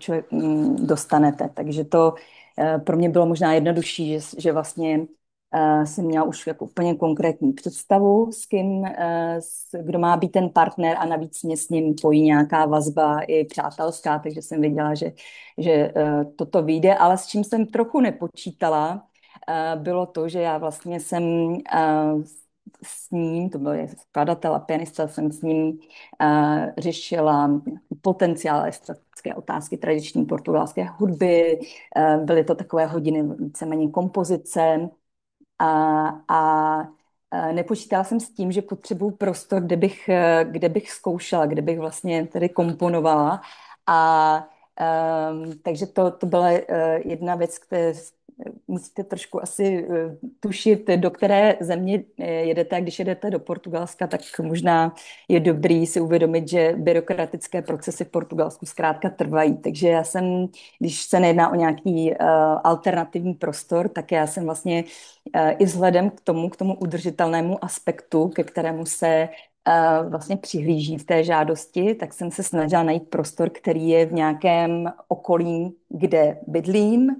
dostanete. Takže to pro mě bylo možná jednodušší, že vlastně jsem měla už jako úplně konkrétní představu, s kým, kdo má být ten partner a navíc mě s ním pojí nějaká vazba i přátelská, takže jsem věděla, že toto vyjde, ale s čím jsem trochu nepočítala, bylo to, že já vlastně jsem s ním, to byl skladatel a pianista, jsem s ním řešila potenciál estetické otázky tradiční portugalské hudby, byly to takové hodiny víceméně kompozice a nepočítala jsem s tím, že potřebuju prostor, kde bych zkoušela, kde bych vlastně tedy komponovala takže to byla jedna věc, které musíte trošku asi tušit, do které země jedete. A když jedete do Portugalska, tak možná je dobrý si uvědomit, že byrokratické procesy v Portugalsku zkrátka trvají. Takže já jsem, když se nejedná o nějaký alternativní prostor, tak já jsem vlastně i vzhledem k tomu udržitelnému aspektu, ke kterému se vlastně přihlíží v té žádosti, tak jsem se snažila najít prostor, který je v nějakém okolí, kde bydlím,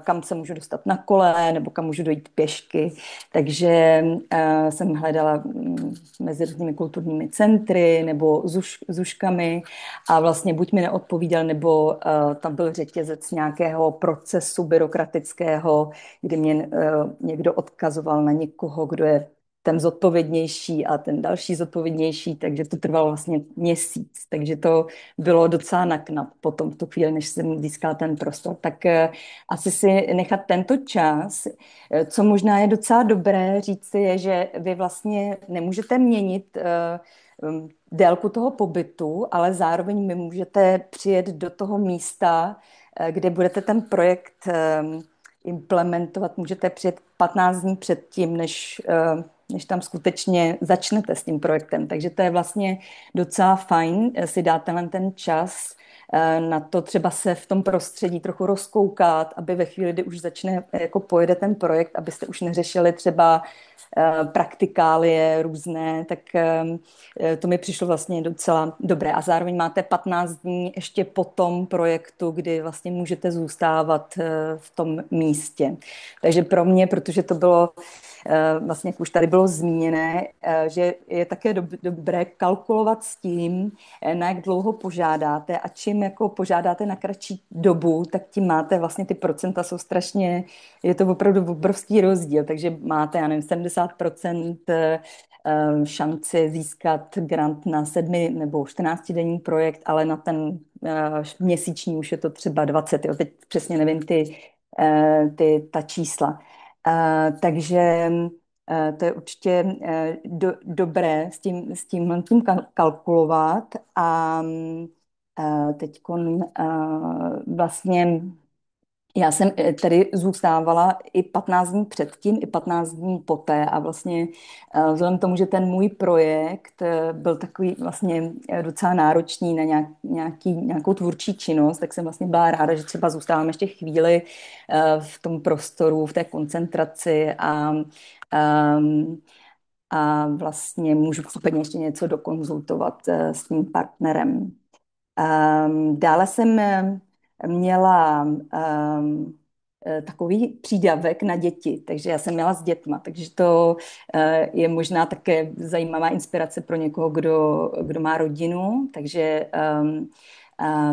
kam se můžu dostat na kole nebo kam můžu dojít pěšky. Takže jsem hledala mezi různými kulturními centry nebo zuškami a vlastně buď mi neodpovídal, nebo tam byl řetězec nějakého procesu byrokratického, kdy mě někdo odkazoval na někoho, kdo je ten zodpovědnější a ten další zodpovědnější, takže to trvalo vlastně měsíc. Takže to bylo docela naknap potom v tu chvíli, než jsem získala ten prostor. Tak asi si nechat tento čas. Co možná je docela dobré říct si, je, že vy vlastně nemůžete měnit délku toho pobytu, ale zároveň my můžete přijet do toho místa, kde budete ten projekt implementovat. Můžete přijet 15 dní předtím, než tam skutečně začnete s tím projektem. Takže to je vlastně docela fajn si dát ten čas na to třeba se v tom prostředí trochu rozkoukat, aby ve chvíli, kdy už začne, jako pojede ten projekt, abyste už neřešili třeba praktikálie různé, tak to mi přišlo vlastně docela dobré. A zároveň máte 15 dní ještě po tom projektu, kdy vlastně můžete zůstávat v tom místě. Takže pro mě, protože to bylo vlastně, jak už tady bylo zmíněné, že je také dobré kalkulovat s tím, na jak dlouho požádáte a čím jako požádáte na kratší dobu, tak tím máte vlastně ty procenta jsou strašně, je to opravdu obrovský rozdíl, takže máte, já nevím, 70% šanci získat grant na 7 nebo 14denní projekt, ale na ten měsíční už je to třeba 20. Jo. Teď přesně nevím ta čísla. Takže to je určitě dobré s tím kalkulovat a teď vlastně já jsem tady zůstávala i 15 dní předtím, i 15 dní poté a vlastně vzhledem k tomu, že ten můj projekt byl takový vlastně docela náročný na nějakou tvůrčí činnost, tak jsem vlastně byla ráda, že třeba zůstávám ještě chvíli v tom prostoru, v té koncentraci a vlastně můžu případně ještě něco dokonzultovat s tím partnerem. Dále jsem měla takový přídavek na děti, takže já jsem měla s dětma, takže to je možná také zajímavá inspirace pro někoho, kdo má rodinu, takže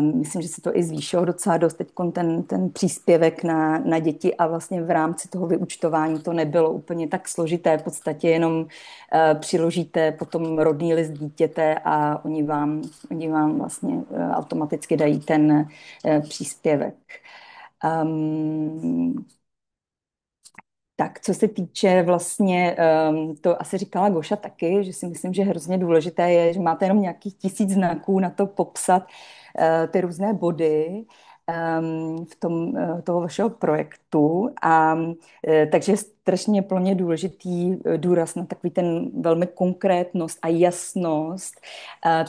myslím, že se to i zvýšilo docela dost teď ten příspěvek na děti a vlastně v rámci toho vyúčtování to nebylo úplně tak složité, v podstatě jenom přiložíte potom rodný list dítěte a oni vám vlastně automaticky dají ten příspěvek. Tak, co se týče vlastně, to asi říkala Goša taky, že si myslím, že hrozně důležité je, že máte jenom nějakých 1000 znaků na to popsat ty různé body toho vašeho projektu. Takže je strašně pro mě důležitý důraz na takový ten velmi konkrétnost a jasnost.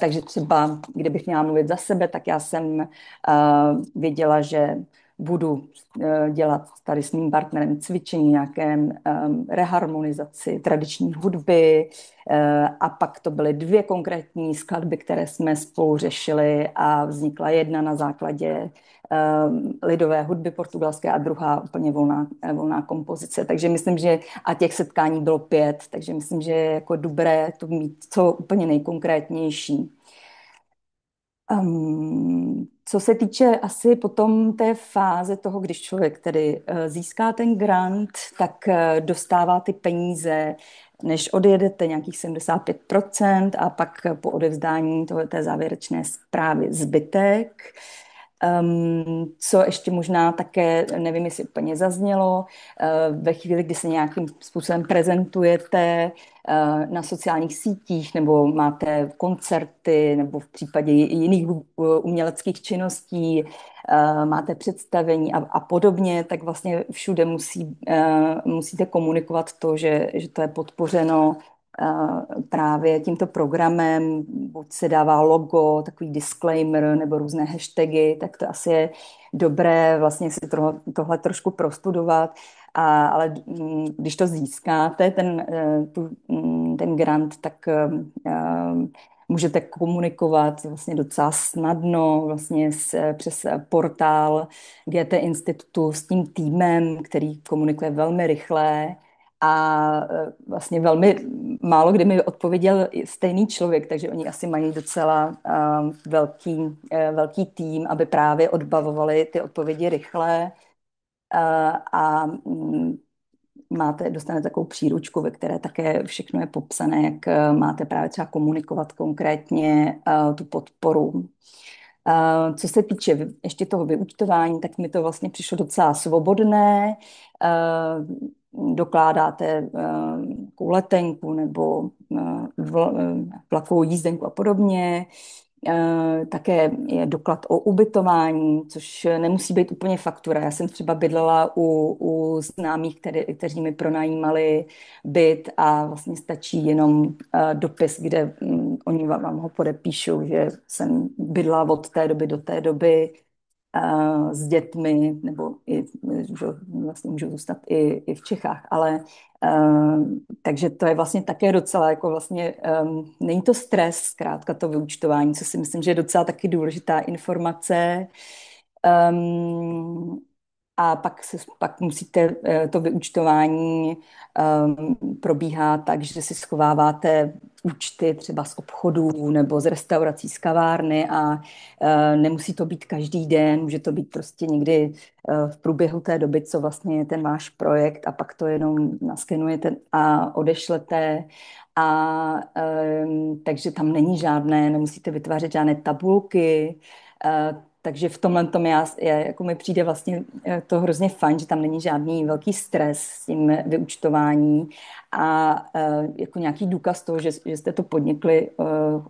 Takže třeba, kdybych měla mluvit za sebe, tak já jsem věděla, že budu dělat tady s mým partnerem cvičení, nějaké reharmonizaci tradiční hudby a pak to byly 2 konkrétní skladby, které jsme spolu řešili a vznikla jedna na základě lidové hudby portugalské a druhá úplně volná kompozice. Takže myslím, že a těch setkání bylo 5, takže myslím, že je jako dobré to mít co úplně nejkonkrétnější. Co se týče asi potom té fáze toho, když člověk tedy získá ten grant, tak dostává ty peníze, než odjedete nějakých 75% a pak po odevzdání té závěrečné zprávy zbytek. Co ještě možná také, nevím, jestli úplně zaznělo, ve chvíli, kdy se nějakým způsobem prezentujete na sociálních sítích nebo máte koncerty nebo v případě jiných uměleckých činností, máte představení a podobně, tak vlastně všude musíte komunikovat to, že to je podpořeno právě tímto programem, buď se dává logo, takový disclaimer nebo různé hashtagy, tak to asi je dobré vlastně si tohle trošku prostudovat, ale když to získáte, ten grant, tak můžete komunikovat vlastně docela snadno vlastně přes portál GT Institutu s tím týmem, který komunikuje velmi rychle a vlastně velmi málo kdy mi odpověděl stejný člověk, takže oni asi mají docela velký tým, aby právě odbavovali ty odpovědi rychle a dostanete takovou příručku, ve které také všechno je popsané, jak máte právě třeba komunikovat konkrétně tu podporu. Co se týče ještě toho vyúčtování, tak mi to vlastně přišlo docela svobodné. Dokládáte letenku nebo vlakovou jízdenku a podobně. Také je doklad o ubytování, což nemusí být úplně faktura. Já jsem třeba bydlela u známých, kteří mi pronajímali byt a vlastně stačí jenom dopis, kde oni vám ho podepíšou, že jsem bydlela od té doby do té doby s dětmi, nebo že vlastně můžu zůstat i v Čechách, ale takže to je vlastně také docela jako vlastně není to stres, zkrátka to vyúčtování, co si myslím, že je docela taky důležitá informace. A pak musíte to vyúčtování probíhá tak, že si schováváte účty třeba z obchodů nebo z restaurací, z kavárny a nemusí to být každý den, může to být prostě někdy v průběhu té doby, co vlastně je ten váš projekt a pak to jenom naskenujete a odešlete. Takže tam není nemusíte vytvářet žádné tabulky, takže v tomhle tom jako mi přijde vlastně to hrozně fajn, že tam není žádný velký stres s tím vyúčtování a jako nějaký důkaz toho, že jste to podnikli,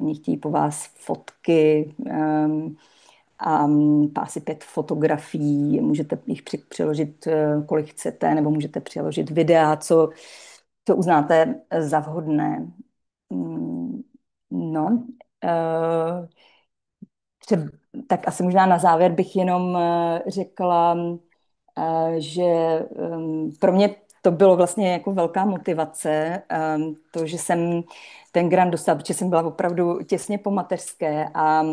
oni chtějí po vás fotky a asi 5 fotografií, můžete jich přiložit, kolik chcete, nebo můžete přiložit videa, co uznáte za vhodné. No, tak asi možná na závěr bych jenom řekla, že pro mě to bylo vlastně jako velká motivace, to, že jsem ten grant dostala, protože jsem byla opravdu těsně po mateřské a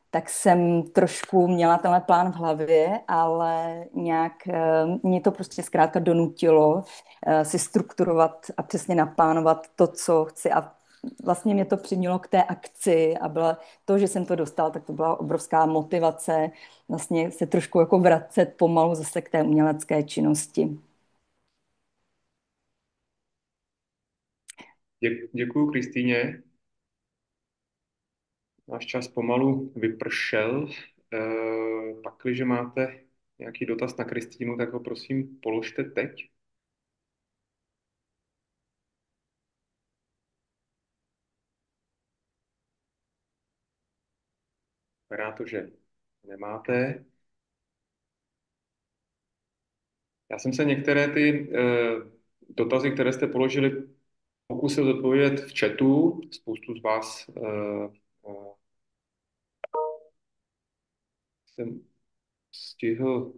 tak jsem trošku měla tenhle plán v hlavě, ale nějak mě to prostě zkrátka donutilo si strukturovat a přesně naplánovat to, co chci a vlastně mě to přimělo k té akci a byla to, že jsem to dostala, tak to byla obrovská motivace vlastně se trošku jako vracet pomalu zase k té umělecké činnosti. Děkuju, Kristýně. Náš čas pomalu vypršel. Pakliže máte nějaký dotaz na Kristýnu, tak ho prosím položte teď. Vypadá to, že nemáte. Já jsem se některé ty dotazy, které jste položili, pokusil odpovědět v chatu. Spoustu z vás jsem stihl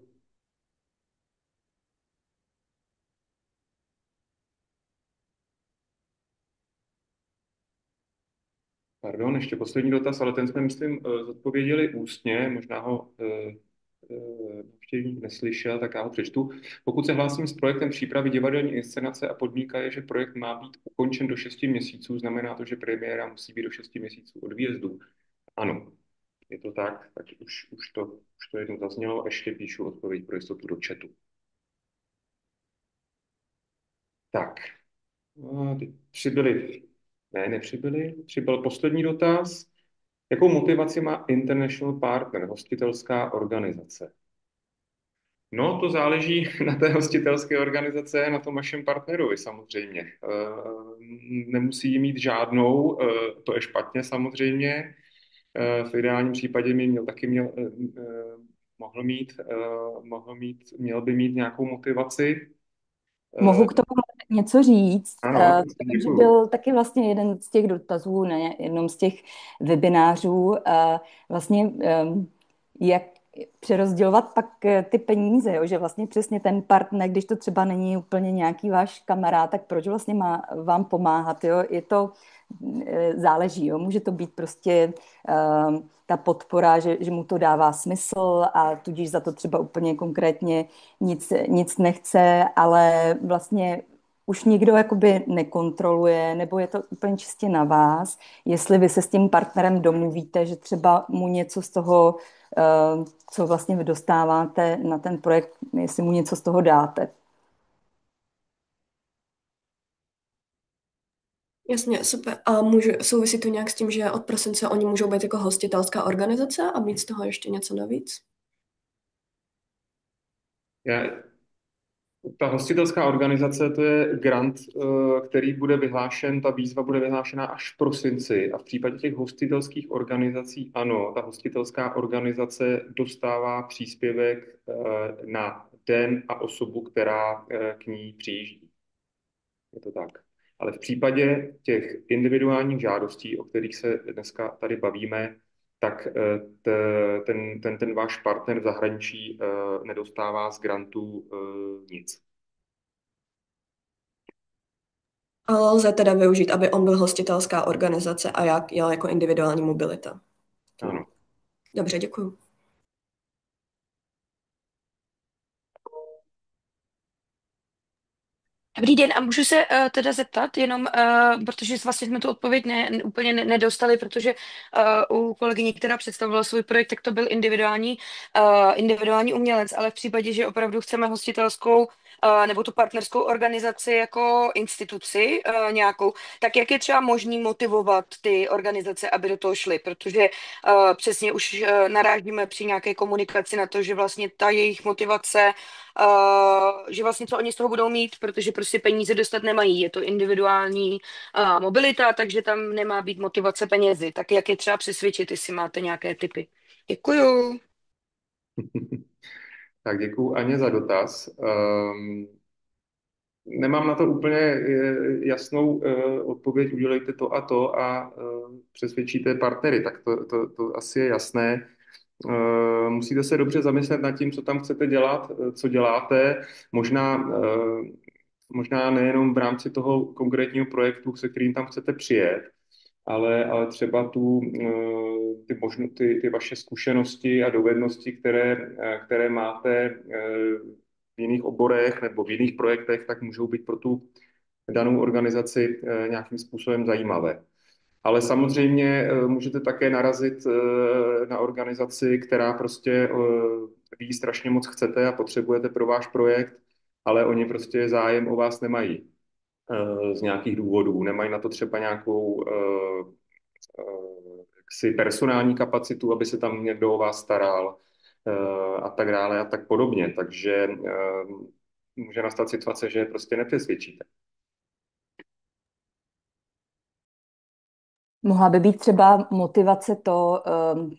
Pardon, ještě poslední dotaz, ale ten jsme, myslím, zodpověděli ústně, možná ho návštěvník neslyšel, tak já ho přečtu. Pokud se hlásím s projektem přípravy divadelní inscenace a podmínka je, že projekt má být ukončen do 6 měsíců, znamená to, že premiéra musí být do 6 měsíců od výjezdu. Ano, je to tak, tak už to jednou zaznělo, ještě píšu odpověď pro jistotu do chatu. Tak, teď přibyli, nepřibyli, přibyl poslední dotaz. Jakou motivaci má International Partner, hostitelská organizace? No, to záleží na té hostitelské organizace, na tom vašem partnerovi samozřejmě. Nemusí jí mít žádnou, to je špatně samozřejmě. V ideálním případě měl by mít nějakou motivaci. Mohu k tomu něco říct? Ano, Protože byl taky vlastně jeden z těch dotazů na jednom z těch webinářů, vlastně jak přerozdělovat pak ty peníze, jo? Že vlastně přesně ten partner, když to třeba není úplně nějaký váš kamarád, tak proč vlastně má vám pomáhat, jo? Je to záleží. Jo? Může to být prostě ta podpora, že mu to dává smysl a tudíž za to třeba úplně konkrétně nic nechce, ale vlastně už nikdo jakoby nekontroluje, nebo je to úplně čistě na vás, jestli vy se s tím partnerem domluvíte, že třeba mu něco z toho, co vlastně vy dostáváte na ten projekt, jestli mu něco z toho dáte. Jasně, super. A souvisí to nějak s tím, že od prosince oni můžou být jako hostitelská organizace a mít z toho ještě něco navíc? Já, ta hostitelská organizace, to je grant, který bude vyhlášen, ta výzva bude vyhlášena až v prosinci. A v případě těch hostitelských organizací, ano, ta hostitelská organizace dostává příspěvek na den a osobu, která k ní přijíždí. Je to tak. Ale v případě těch individuálních žádostí, o kterých se dneska tady bavíme, tak ten váš partner v zahraničí nedostává z grantu nic. Ale lze teda využít, aby on byl hostitelská organizace a jak jel jako individuální mobilita. Ano. Dobře, děkuji. Dobrý den, a můžu se teda zeptat, jenom protože vlastně jsme tu odpověď úplně nedostali, protože u kolegyně, která představovala svůj projekt, tak to byl individuální umělec, ale v případě, že opravdu chceme hostitelskou nebo tu partnerskou organizaci jako instituci nějakou, tak jak je třeba možný motivovat ty organizace, aby do toho šly, protože přesně už narážíme při nějaké komunikaci na to, že vlastně ta jejich motivace že vlastně co oni z toho budou mít, protože prostě peníze dostat nemají. Je to individuální mobilita, takže tam nemá být motivace penězi. Tak jak je třeba přesvědčit, jestli máte nějaké tipy? Děkuju. Tak děkuju Aně za dotaz. Nemám na to úplně jasnou odpověď, udělejte to a přesvědčíte partnery, tak to asi je jasné. Musíte se dobře zamyslet nad tím, co tam chcete dělat, co děláte. Možná nejenom v rámci toho konkrétního projektu, se kterým tam chcete přijet, ale třeba ty vaše zkušenosti a dovednosti, které máte v jiných oborech nebo v jiných projektech, tak můžou být pro tu danou organizaci nějakým způsobem zajímavé. Ale samozřejmě můžete také narazit na organizaci, která prostě ví strašně moc chcete a potřebujete pro váš projekt, ale oni prostě zájem o vás nemají z nějakých důvodů. Nemají na to třeba nějakou jaksi personální kapacitu, aby se tam někdo o vás staral a tak dále a tak podobně. Takže může nastat situace, že je prostě nepřesvědčíte. Mohla by být třeba motivace to,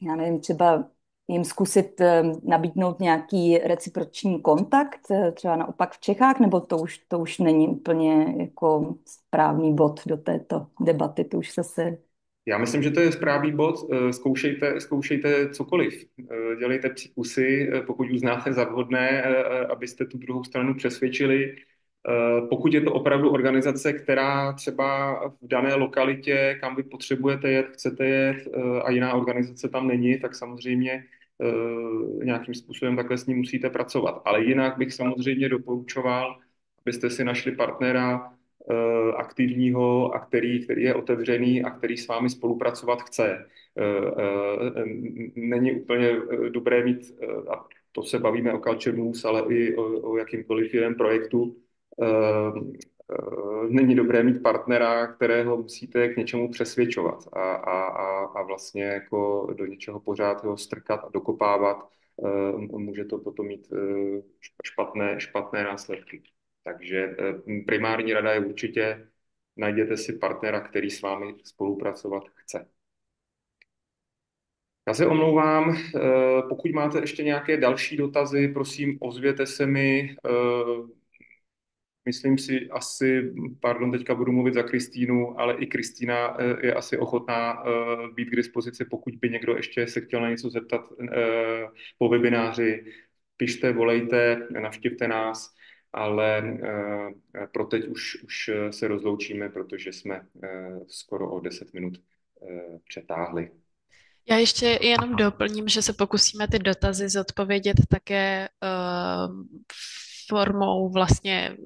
já nevím, třeba jim zkusit nabídnout nějaký reciproční kontakt, třeba naopak v Čechách, nebo to už není úplně jako správný bod do této debaty, to už zase... Já myslím, že to je správný bod. Zkoušejte cokoliv. Dělejte příkusy, pokud uznáte za vhodné, abyste tu druhou stranu přesvědčili. Pokud je to opravdu organizace, která třeba v dané lokalitě, kam vy potřebujete jet, chcete jet a jiná organizace tam není, tak samozřejmě nějakým způsobem takhle s ní musíte pracovat. Ale jinak bych samozřejmě doporučoval, abyste si našli partnera aktivního a který je otevřený a který s vámi spolupracovat chce. Není úplně dobré mít, a to se bavíme o Culture Moves, ale i o jakýmkoliv jiném projektu, není dobré mít partnera, kterého musíte k něčemu přesvědčovat a vlastně jako do něčeho pořád ho strkat a dokopávat. Může to potom mít špatné následky. Takže primární rada je určitě najděte si partnera, který s vámi spolupracovat chce. Já se omlouvám, pokud máte ještě nějaké další dotazy, prosím, ozvěte se mi. Myslím si asi, pardon, teďka budu mluvit za Kristýnu, ale i Kristýna je asi ochotná být k dispozici, pokud by někdo ještě se chtěl na něco zeptat po webináři. Pište, volejte, navštivte nás ale pro teď už se rozloučíme, protože jsme skoro o 10 minut přetáhli. Já ještě jenom doplním, že se pokusíme ty dotazy zodpovědět také formou vlastně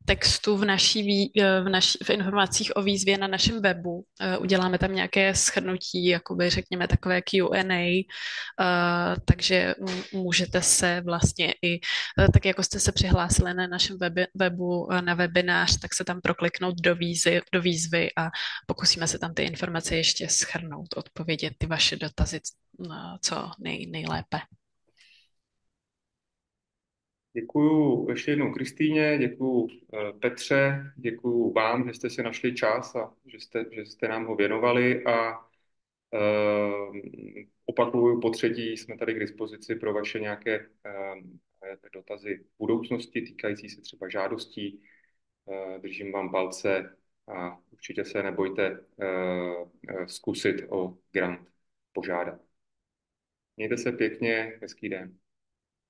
textu v informacích o výzvě na našem webu. Uděláme tam nějaké shrnutí, jakoby řekněme takové Q&A, takže můžete se vlastně i, tak jako jste se přihlásili na našem webu na webinář, tak se tam prokliknout do výzvy a pokusíme se tam ty informace ještě shrnout, odpovědět ty vaše dotazy co nejlépe. Děkuju ještě jednou Kristýně, děkuju Petře, děkuju vám, že jste si našli čas a že jste nám ho věnovali a opakuju po třetí, jsme tady k dispozici pro vaše nějaké dotazy v budoucnosti týkající se třeba žádostí. Držím vám palce a určitě se nebojte zkusit o grant požádat. Mějte se pěkně, hezký den.